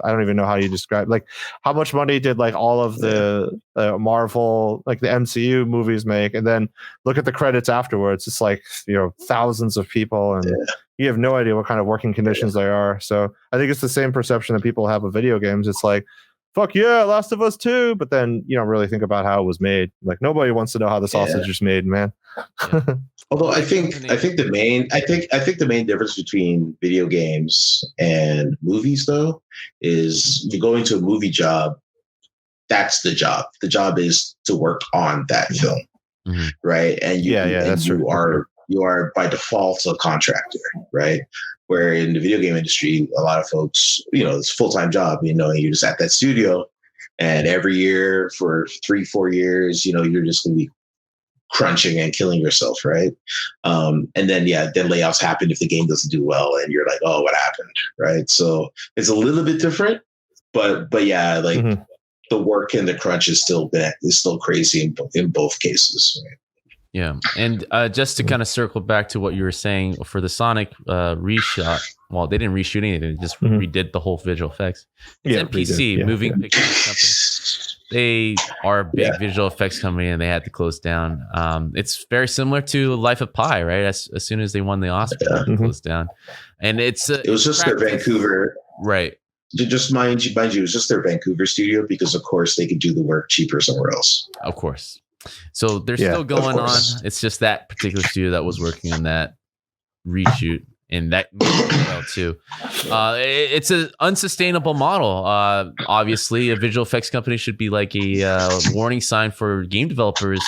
I don't even know how you describe, like, how much money did like all of the Marvel, like the MCU movies make, and then look at the credits afterwards. It's like, you know, thousands of people, and you have no idea what kind of working conditions they are. So I think it's the same perception that people have of video games. It's like, fuck yeah, Last of Us 2, but then you don't really think about how it was made. Like, nobody wants to know how the sausage is made, man. Although I think the main difference between video games and movies, though, is you go into a movie job. That's the job. The job is to work on that film, right? And you are by default a contractor, right? Where in the video game industry, a lot of folks, you know, it's a full-time job. You know, you're just at that studio, and every year for 3-4 years, you know, you're just going to be crunching and killing yourself, right? And then layoffs happen if the game doesn't do well, and you're like, oh, what happened, right? So it's a little bit different, but yeah, like the work and the crunch is still crazy in both cases, right? Yeah, and just to kind of circle back to what you were saying for the Sonic reshot, well, they didn't reshoot anything; they just redid the whole visual effects. It's MPC, Moving Pictures Company. They are a big visual effects company, and they had to close down. It's very similar to Life of Pi, right? As soon as they won the Oscar, they closed down, and it was just their Vancouver, right? Just mind you, it was just their Vancouver studio because, of course, they could do the work cheaper somewhere else. Of course. So they're still going on. It's just that particular studio that was working on that reshoot, and that well too. It's an unsustainable model. Obviously, a visual effects company should be like a warning sign for game developers.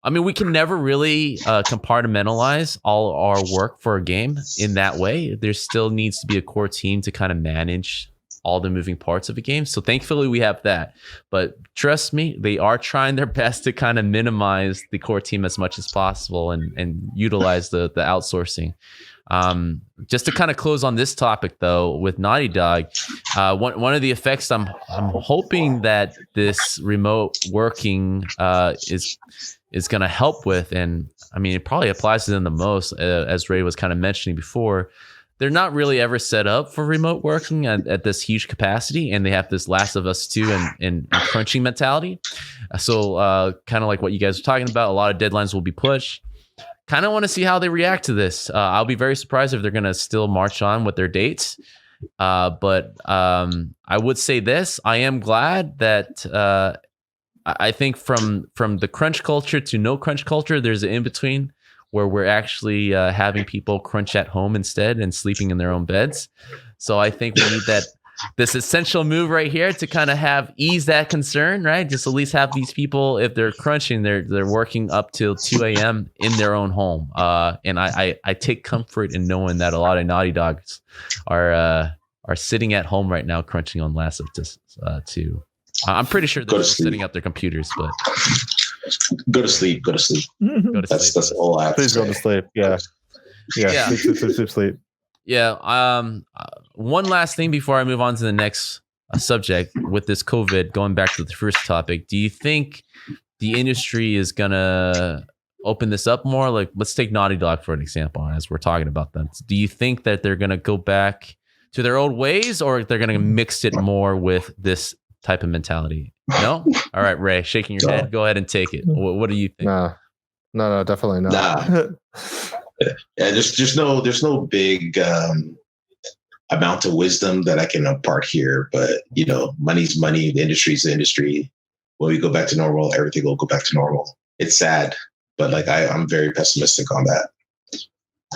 I mean, we can never really compartmentalize all our work for a game in that way. There still needs to be a core team to kind of manage all the moving parts of a game. So thankfully we have that. But trust me, they are trying their best to kind of minimize the core team as much as possible and utilize the outsourcing. Just to kind of close on this topic though, with Naughty Dog, one of the effects I'm hoping that this remote working is going to help with, and I mean it probably applies to them the most, as Ray was kind of mentioning before. They're not really ever set up for remote working at this huge capacity, and they have this Last of Us 2 and crunching mentality. So kind of like what you guys are talking about, a lot of deadlines will be pushed. Kind of want to see how they react to this. I'll be very surprised if they're going to still march on with their dates. But I would say this: I am glad that I think from the crunch culture to no crunch culture, there's an in between where we're actually having people crunch at home instead and sleeping in their own beds. So I think we need this essential move right here to kind of ease that concern, right? Just at least have these people, if they're crunching, they're working up till 2 a.m. in their own home. And I take comfort in knowing that a lot of Naughty Dogs are sitting at home right now crunching on Last of Us 2. I'm pretty sure they're still setting up their computers, but go to sleep. Go to sleep. That's all I have Please to go to sleep. Yeah. Sleep. Yeah. One last thing before I move on to the next subject with this COVID, going back to the first topic, do you think the industry is going to open this up more? Like, let's take Naughty Dog for an example, as we're talking about that. Do you think that they're going to go back to their old ways, or they're going to mix it more with this type of mentality? No? All right, Ray, shaking your head. Go ahead and take it. What do you think? No, definitely not. Nah. Yeah, there's no big amount of wisdom that I can impart here, but money's money, the industry's the industry. When we go back to normal, everything will go back to normal. It's sad, but I'm very pessimistic on that.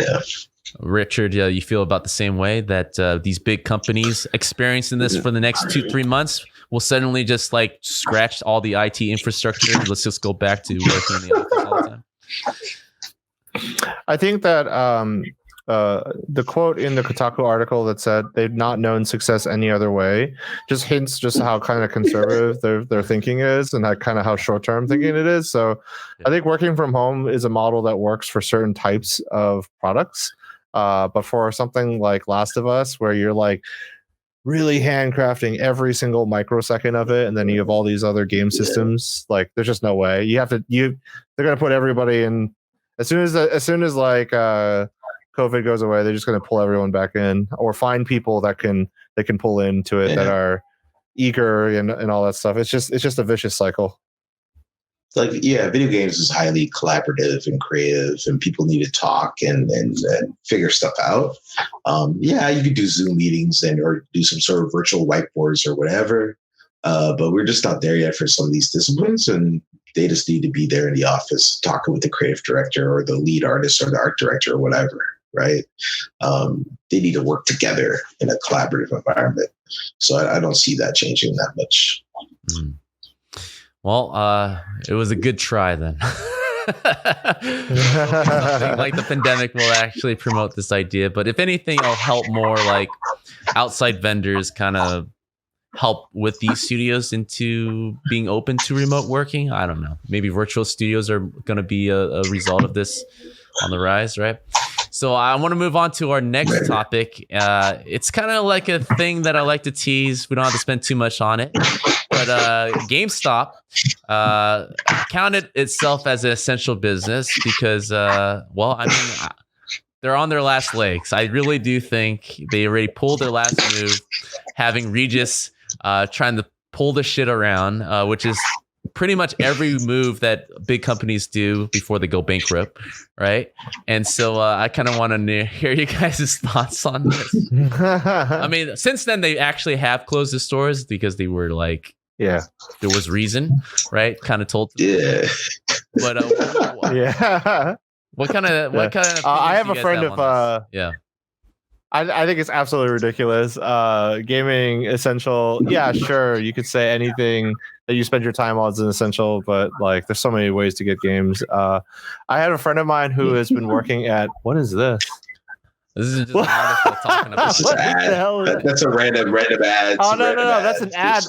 Yeah. Richard, you feel about the same way that these big companies experiencing this for the next 2-3 months will suddenly just scratch all the IT infrastructure? Let's just go back to working in the office all the time. I think that the quote in the Kotaku article that said they've not known success any other way just hints just how kind of conservative their thinking is, and how short-term thinking it is. So I think working from home is a model that works for certain types of products. But for something like Last of Us, where you're really handcrafting every single microsecond of it, and then you have all these other game systems, there's just no way. They're gonna put everybody in as soon as COVID goes away. They're just gonna pull everyone back in, or find people that can pull into it that are eager and all that stuff. It's just a vicious cycle. Video games is highly collaborative and creative, and people need to talk and figure stuff out. You could do Zoom meetings or do some sort of virtual whiteboards or whatever. But we're just not there yet for some of these disciplines, and they just need to be there in the office talking with the creative director or the lead artist or the art director or whatever, right? They need to work together in a collaborative environment. So I don't see that changing that much. Mm. Well, it was a good try then. Nothing like the pandemic will actually promote this idea, but if anything, it'll help more outside vendors kind of help with these studios into being open to remote working. I don't know. Maybe virtual studios are going to be a result of this on the rise, right? So I want to move on to our next topic. It's kind of like a thing that I like to tease. We don't have to spend too much on it. But Gamestop counted itself as an essential business because, they're on their last legs. I really do think they already pulled their last move, having Regis trying to pull the shit around, which is pretty much every move that big companies do before they go bankrupt, right? And so I kind of want to hear you guys' thoughts on this. I mean, since then, they actually have closed the stores because they were there was reason, right? Kind of told them. Yeah. But what kind of I have a friend of I think it's absolutely ridiculous. Gaming essential. Yeah, sure. You could say anything that you spend your time on is an essential, but there's so many ways to get games. I had a friend of mine who has been working at, what is this? This is just an article talking about. What the hell is That's a random ad. Oh no, that's an ad.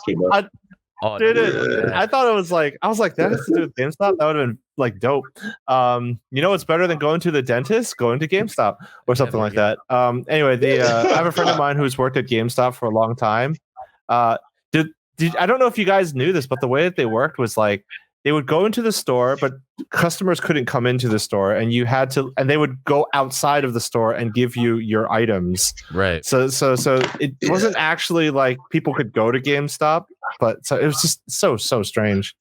I thought it was like I was like that has to do with GameStop. That would have been like dope. You know what's better than going to the dentist? Going to GameStop or something like that. Anyway, I have a friend of mine who's worked at GameStop for a long time. I don't know if you guys knew this, but the way that they worked was like they would go into the store, but customers couldn't come into the store, and you had to, and they would go outside of the store and give you your items. Right. So it wasn't actually like people could go to GameStop, but so it was just so strange.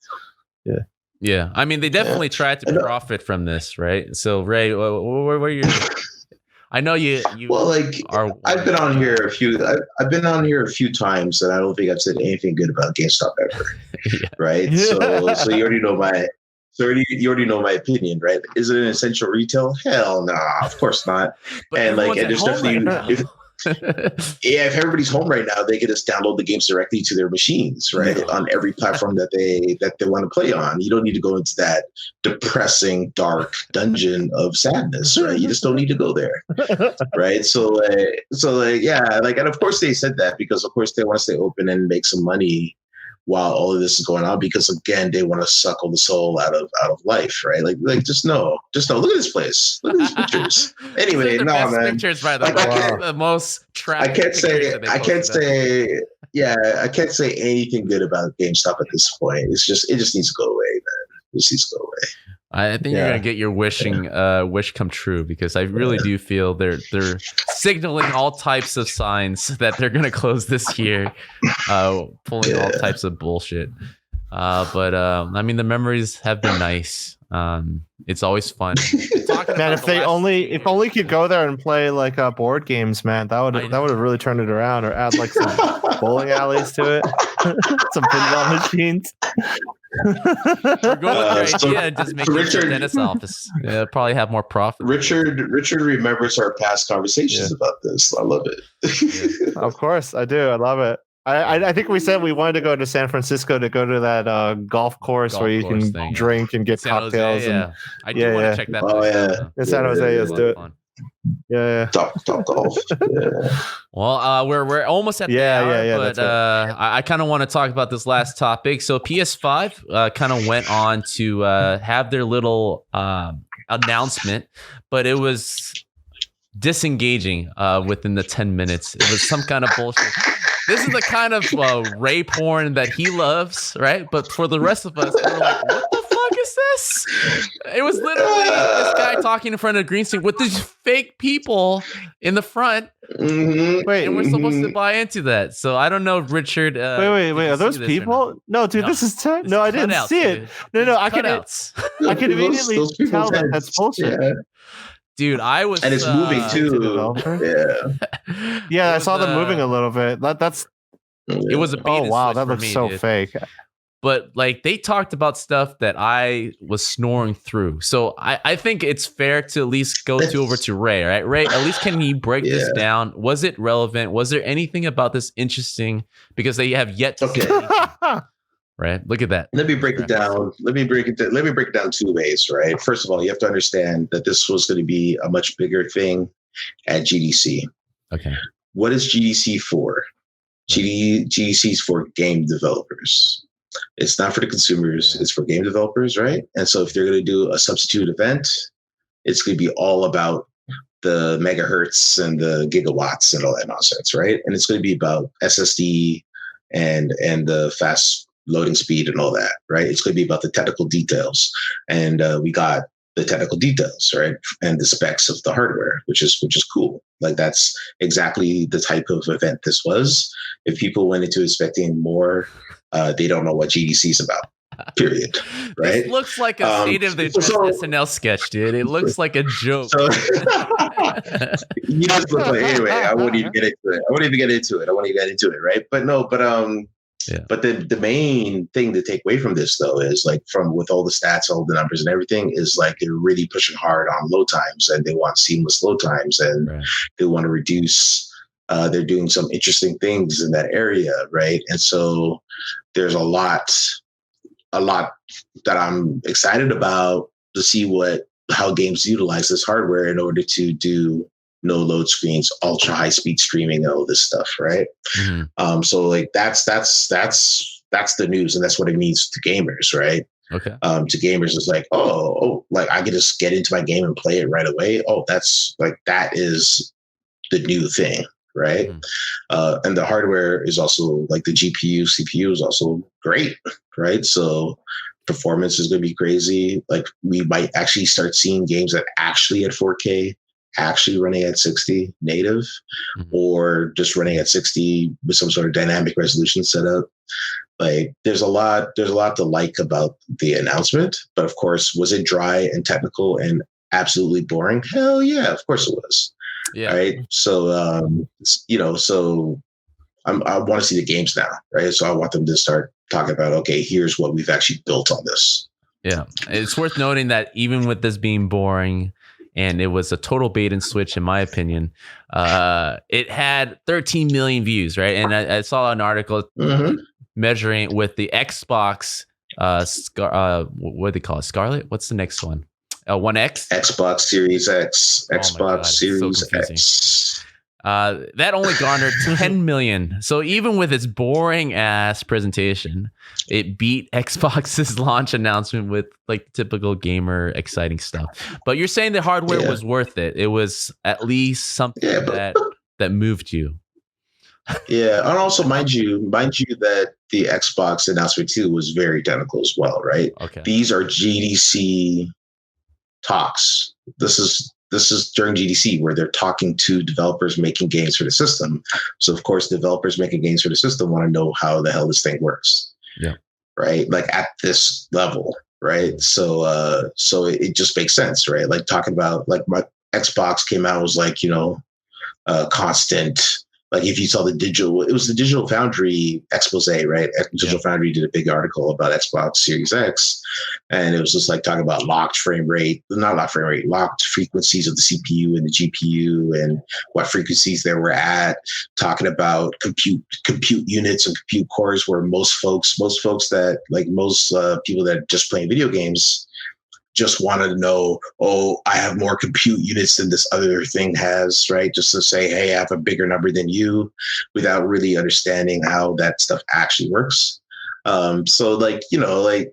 Yeah. Yeah. I mean, they definitely tried to profit from this, right? So Ray, where you? I know you. Well, like I've been on here a few. I've been on here a few times, and I don't think I've said anything good about GameStop ever. Yeah. Right. So you already know my. You already know my opinion, right? Is it an essential retail? Hell no, of course not. But and there's definitely. Right if everybody's home right now, they can just download the games directly to their machines, right? Yeah. On every platform that they want to play on. You don't need to go into that depressing, dark dungeon of sadness, right? You just don't need to go there, right? So yeah, and of course they said that because of course they want to stay open and make some money while all of this is going on, because again, they want to suck all the soul out of life, right? Like just know. Look at this place. Look at these pictures. Anyway, no, man. Pictures, by the way. The most tragic. I can't say anything good about GameStop at this point. It just needs to go away, man. It just needs to go away. I think you're gonna get your wish come true, because I really do feel they're signaling all types of signs that they're gonna close this year, pulling all types of bullshit. But I mean, the memories have been nice. It's always fun. Man, if only could go there and play like board games, man, that would have really turned it around, or add like some bowling alleys to it, some pinball machines. We're going with your idea, just make it a dentist office. Yeah, probably have more profit. Richard remembers our past conversations about this. I love it. Of course, I do. I love it. I think we said we wanted to go to San Francisco to go to that golf course where you can drink and get San cocktails. Jose, and, I do want to check that. Oh yeah, in San Jose, let's do it. Yeah. Top golf. Yeah. Well, we're almost at the hour, but I kind of want to talk about this last topic. So PS5 kind of went on to have their little announcement, but it was disengaging within the 10 minutes. It was some kind of bullshit. This is the kind of Ray porn that he loves, right? But for the rest of us, we're like, what the fuck is this? It was literally this guy talking in front of a green screen with these fake people in the front. Mm-hmm. Wait, and we're supposed to buy into that. So I don't know if Richard. Wait. Are those people? No, dude, this is no, I didn't see it. No, I can immediately tell that that's bullshit. Yeah. Dude, I was, and it's moving too. Yeah, I saw them moving a little bit. That's. It was a beat. Oh wow, that looks so fake. But like they talked about stuff that I was snoring through. So I think it's fair to at least go over to Ray, right? Ray, at least can you break this down? Was it relevant? Was there anything about this interesting? Because they have yet to see anything. Right. Look at that. Let me break it down. Let me break it down two ways, right? First of all, you have to understand that this was going to be a much bigger thing at GDC. Okay. What is GDC for? GDC is for game developers. It's not for the consumers. It's for game developers, right? And so if they're going to do a substitute event, it's going to be all about the megahertz and the gigawatts and all that nonsense, right? And it's going to be about SSD and the fast loading speed and all that, right? It's going to be about the technical details. And we got the technical details, right? And the specs of the hardware, which is cool. Like that's exactly the type of event this was. If people went into expecting more, they don't know what GDC is about. Period. Right? It looks like a state of the SNL sketch, dude. It looks like a joke. Anyway, I won't even get into it. Right? But the main thing to take away from this though is like with all the stats, all the numbers and everything is like they're really pushing hard on load times, and they want seamless load times, and they want to reduce. They're doing some interesting things in that area, right? And so there's a lot that I'm excited about to see how games utilize this hardware in order to do no load screens, ultra high speed streaming, all this stuff, right? Mm-hmm. So like that's the news, and that's what it means to gamers, right? Okay. To gamers, it's like, like I can just get into my game and play it right away. Oh, that's like, that is the new thing, right? Mm-hmm. And the hardware is also like the GPU, CPU is also great, right? So performance is going to be crazy. Like we might actually start seeing games that actually at 4K, actually running at 60 native, or just running at 60 with some sort of dynamic resolution setup. Like there's a lot to like about the announcement, but of course, was it dry and technical and absolutely boring? Hell yeah, of course it was. Yeah. Right. So, so I want to see the games now, right? So I want them to start talking about, okay, here's what we've actually built on this. Yeah. It's worth noting that even with this being boring, and it was a total bait and switch, in my opinion, it had 13 million views, right? And I saw an article measuring with the Xbox, what do they call it? Scarlet? What's the next one? One X? Xbox Series X. Xbox Series X. That only garnered 10 million. So even with its boring ass presentation, it beat Xbox's launch announcement with like typical gamer exciting stuff. But you're saying the hardware was worth it. It was at least something that moved you. Yeah, and also mind you that the Xbox announcement too was very technical as well, right? Okay. These are GDC talks. This is during GDC where they're talking to developers making games for the system. So of course, developers making games for the system want to know how the hell this thing works. Yeah. Right. Like at this level. Right. So it just makes sense. Right. Like talking about like my Xbox came out was like, constant. Like if you saw it was the Digital Foundry expose, right? Digital Foundry did a big article about Xbox Series X, and it was just like talking about locked frequencies of the CPU and the GPU and what frequencies they were at, talking about compute units and compute cores where most that like most people that are just playing video games just wanted to know, I have more compute units than this other thing has, right? Just to say, hey, I have a bigger number than you, without really understanding how that stuff actually works. So like, this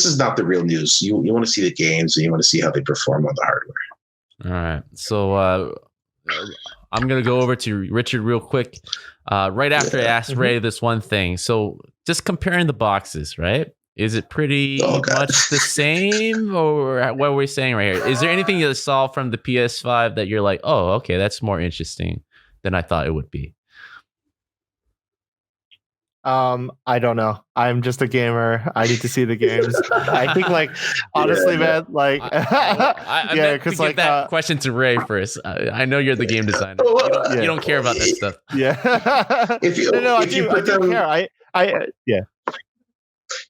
is not the real news. You want to see the games and you want to see how they perform on the hardware. All right. So I'm going to go over to Richard real quick. Right after I asked Ray this one thing. So just comparing the boxes, right? Is it pretty much the same, or what we're saying right here? Is there anything you saw from the PS5 that you're like, oh, okay, that's more interesting than I thought it would be? I don't know. I'm just a gamer. I need to see the games. I think, like, honestly, man, like, because like that question to Ray first. I know you're the game designer. You don't care about that stuff. Yeah. I do care.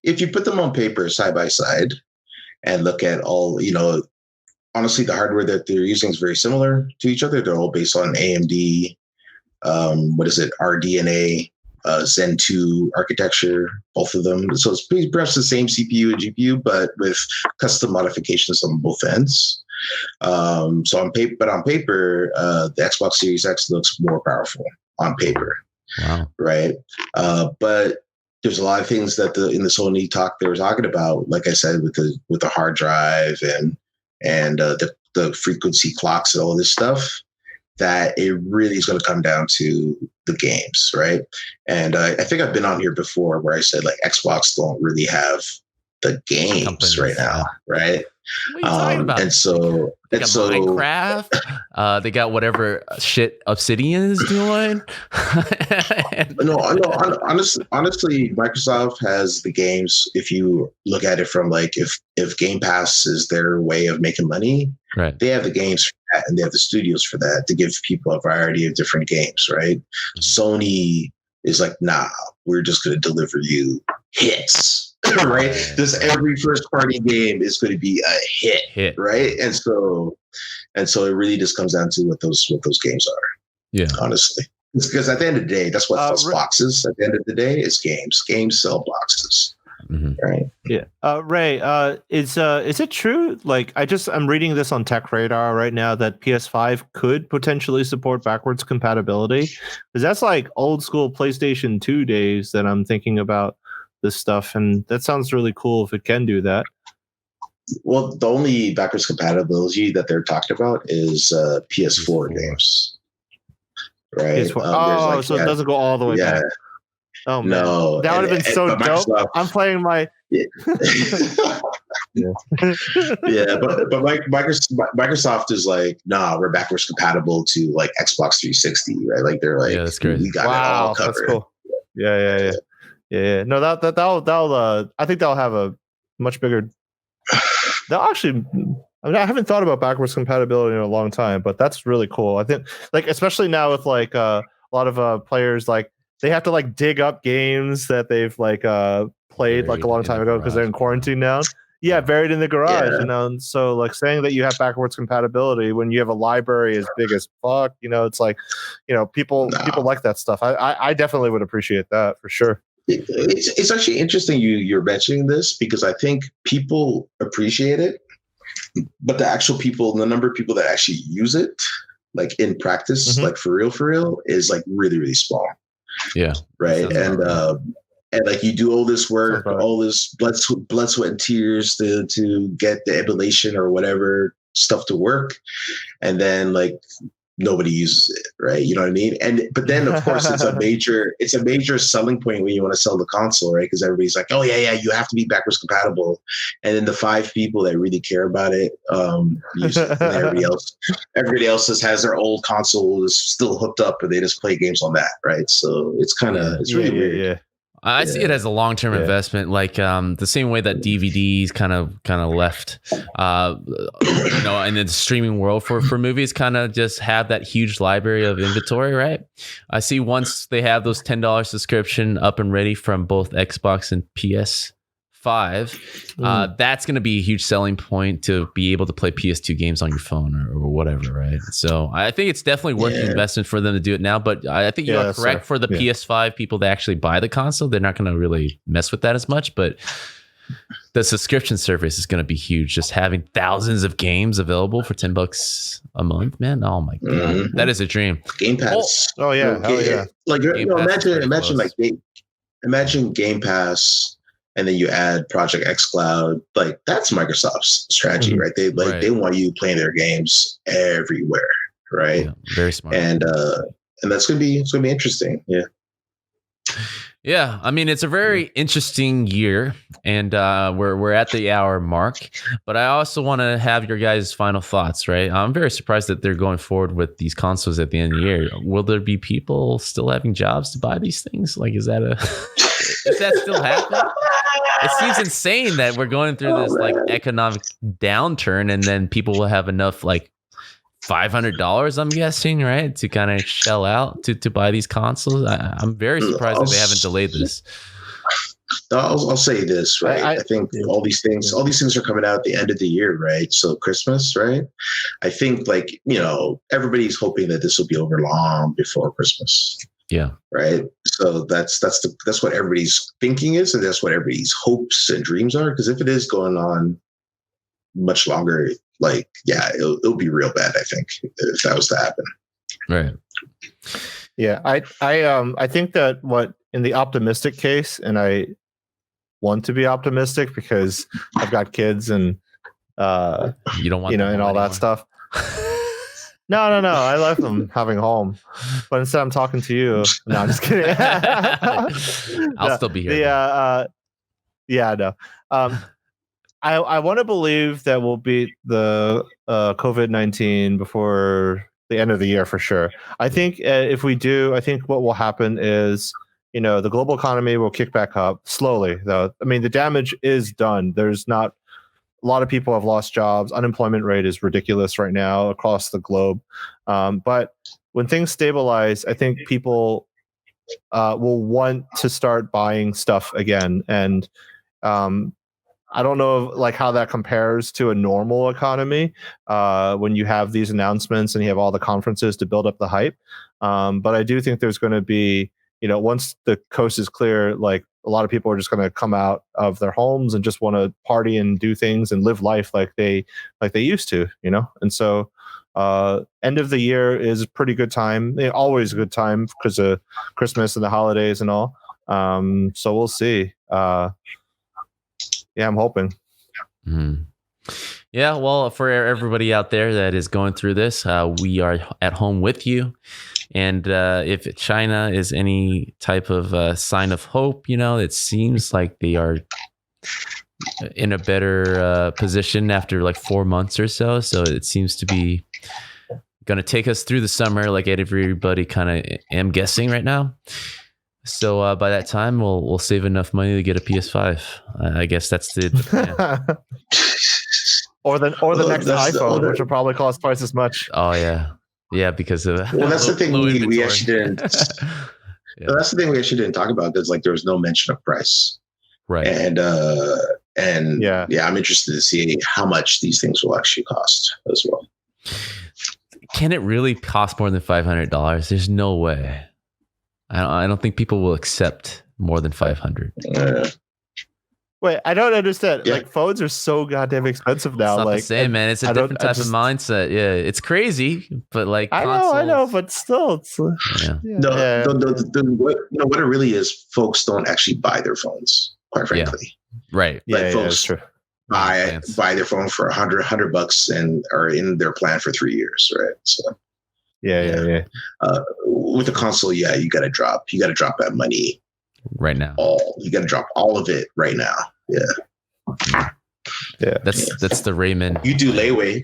If you put them on paper side by side and look at all, honestly, the hardware that they're using is very similar to each other. They're all based on AMD, RDNA, Zen 2 architecture, both of them. So it's pretty much the same CPU and GPU, but with custom modifications on both ends. So on paper, the Xbox Series X looks more powerful on paper. Wow. Right. But there's a lot of things that in the Sony talk they were talking about, like I said, with the hard drive and the frequency clocks and all this stuff, that it really is going to come down to the games, right? And I think I've been on here before where I said like Xbox don't really have the games right now, right? What are you talking about? And so they got Minecraft. They got whatever shit Obsidian is doing. No. Honestly, Microsoft has the games. If you look at it from like if Game Pass is their way of making money, right? They have the games for that, and they have the studios for that to give people a variety of different games, right? Mm-hmm. Sony is like, nah, we're just going to deliver you hits. Right, this every first party game is going to be a hit, right? And so it really just comes down to what those games are. Yeah, honestly, because at the end of the day, that's what sells boxes. At the end of the day, it's games. Games sell boxes. Right. Yeah. Ray, is it true? Like, I'm reading this on Tech Radar right now that PS5 could potentially support backwards compatibility. Because that's like old school PlayStation 2 days that I'm thinking about this stuff, and that sounds really cool if it can do that. Well, the only backwards compatibility that they're talking about is PS4 games, right? PS4. So it doesn't go all the way back. Oh man, no, that would have been so dope. I'm playing my. Yeah, but Microsoft is like, nah, we're backwards compatible to like Xbox 360, right? Like they're like, yeah, that's great. We got it all covered. That's cool. Yeah. No, that'll. I think that'll have a much bigger. They'll actually. I mean, I haven't thought about backwards compatibility in a long time, but that's really cool. I think, like, especially now with like a lot of players, like they have to like dig up games that they've like played like a long time ago because they're in quarantine now. Yeah, buried in the garage, you know. And so, like, saying that you have backwards compatibility when you have a library as big as fuck, you know, it's like, you know, people like that stuff. I definitely would appreciate that for sure. It's actually interesting you're mentioning this because I think people appreciate it, but the number of people that actually use it, like in practice, like for real, is like really, really small. Yeah. Right. And like you do all this work, all this blood, sweat, and tears to get the emulation or whatever stuff to work, and then like nobody uses it, right? You know what I mean? But then of course it's a major selling point when you want to sell the console, right? Because everybody's like, oh yeah, you have to be backwards compatible, and then the 5 people that really care about it use it. And everybody else has their old console is still hooked up, and they just play games on that, right? So it's really weird. Yeah. I see it as a long-term investment, like the same way that DVDs kind of left, you know, and the streaming world for movies kind of just have that huge library of inventory, right? I see once they have those $10 subscription up and ready from both Xbox and PS5, that's going to be a huge selling point to be able to play PS2 games on your phone or whatever, right? So I think it's definitely worth the investment for them to do it now. But I think you are correct for the PS5 people that actually buy the console. They're not going to really mess with that as much. But the subscription service is going to be huge. Just having thousands of games available for $10 a month, man. Oh my god, that is a dream. Game Pass. Oh yeah, Like imagine Game Pass. And then you add Project X Cloud, like that's Microsoft's strategy, right? They they want you playing their games everywhere, right? Yeah, very smart. And that's gonna be interesting. Yeah. Yeah, I mean, it's a very interesting year, and we're at the hour mark. But I also want to have your guys' final thoughts, right? I'm very surprised that they're going forward with these consoles at the end of the year. Will there be people still having jobs to buy these things? Like, is that still happening? It seems insane that we're going through this like economic downturn, and then people will have enough like $500, I'm guessing, right, to kind of shell out to buy these consoles. I'm very surprised that they haven't delayed this. I'll say this, right? I think all these things are coming out at the end of the year, right? So Christmas, right? I think like, you know, everybody's hoping that this will be over long before Christmas. Yeah. Right. So that's what everybody's thinking is, and that's what everybody's hopes and dreams are. Because if it is going on much longer, like, yeah, it'll be real bad, I think, if that was to happen. Right. Yeah. I think that what in the optimistic case, and I want to be optimistic because I've got kids and you don't want, you know, and all that stuff. No. I love them having home, but instead I'm talking to you. No, I'm just kidding. I'll still be here. No. I want to believe that we'll beat the COVID-19 before the end of the year for sure. I think if we do, I think what will happen is, you know, the global economy will kick back up slowly, though. I mean, the damage is done. There's not. A lot of people have lost jobs. Unemployment rate is ridiculous right now across the globe. But when things stabilize, I think people will want to start buying stuff again. And I don't know like how that compares to a normal economy when you have these announcements and you have all the conferences to build up the hype. But I do think there's going to be, you know, once the coast is clear, like a lot of people are just going to come out of their homes and just want to party and do things and live life like they used to, you know. And so end of the year is a pretty good time. Always a good time because of Christmas and the holidays and all. So we'll see. Yeah, I'm hoping. Mm-hmm. Yeah, well, for everybody out there that is going through this, we are at home with you. And if China is any type of sign of hope, you know, it seems like they are in a better position after like 4 months or so. So it seems to be going to take us through the summer, like everybody kind of am guessing right now. So by that time, we'll save enough money to get a PS5. I guess that's the plan. or the next iPhone, which will probably cost twice as much. Oh yeah, because of well, that's the thing we actually didn't. Yeah. That's the thing we actually didn't talk about. Because like there was no mention of price, right? And yeah, I'm interested to see how much these things will actually cost as well. Can it really cost more than $500? There's no way. I don't think people will accept more than 500. Wait, I don't understand. Yeah. Like phones are so goddamn expensive now. It's not like the same, man. It's a different type of mindset. Yeah, it's crazy, but like I know, but still, it's what it really is. Folks don't actually buy their phones, quite frankly. Yeah. Right. Like folks true. buy their phone for $100 and are in their plan for 3 years, right? So. Yeah. With the console, you got to drop that money right now. You got to drop all of it right now. Yeah. That's the Raymond. You do layaway.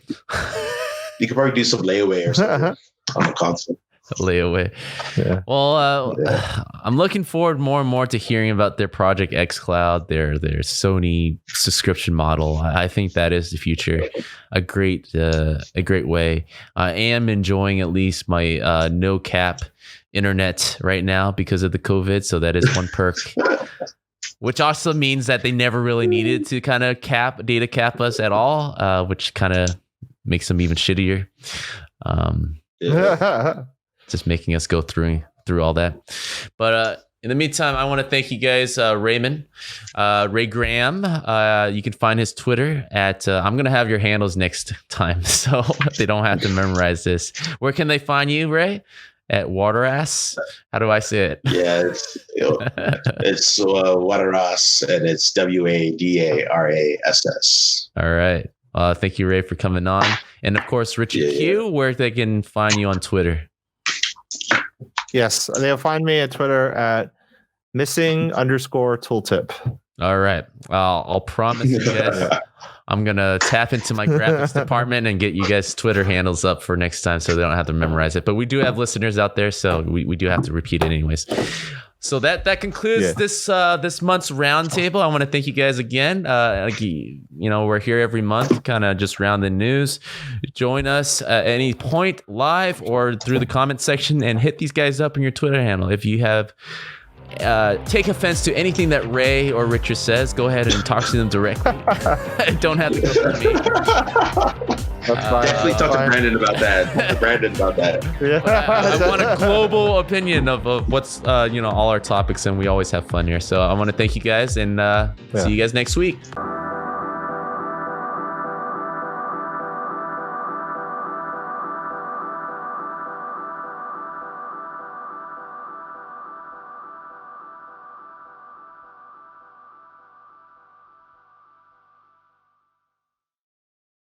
You could probably do some layaway or something on the console. Layaway. Yeah. Well, I'm looking forward more and more to hearing about their Project xCloud, their Sony subscription model. I think that is the future. A great way. I am enjoying at least my no cap internet right now because of the COVID. So that is one perk. Which also means that they never really needed to kind of data cap us at all, which kind of makes them even shittier. Just making us go through all that. But in the meantime, I want to thank you guys, Raymond, Ray Graham. You can find his Twitter at, I'm going to have your handles next time so they don't have to memorize this. Where can they find you, Ray? At Waterass? How do I say it? Yeah, it's Waterass, and it's WADARASS. All right. Thank you, Ray, for coming on. And of course, Richard Q, where they can find you on Twitter. Yes, they'll find me at Twitter at missing_tooltip. All right. I'll promise you guys I'm going to tap into my graphics department and get you guys Twitter handles up for next time so they don't have to memorize it. But we do have listeners out there, so we do have to repeat it anyways. So that concludes this month's roundtable. I want to thank you guys again. We're here every month, kind of just round the news. Join us at any point live or through the comment section and hit these guys up in your Twitter handle. If you have take offense to anything that Ray or Richard says, go ahead and talk to them directly. Don't have to go through me. Definitely talk to Brandon about that. Yeah. I want a global opinion of what's all our topics, and we always have fun here. So I want to thank you guys and see you guys next week.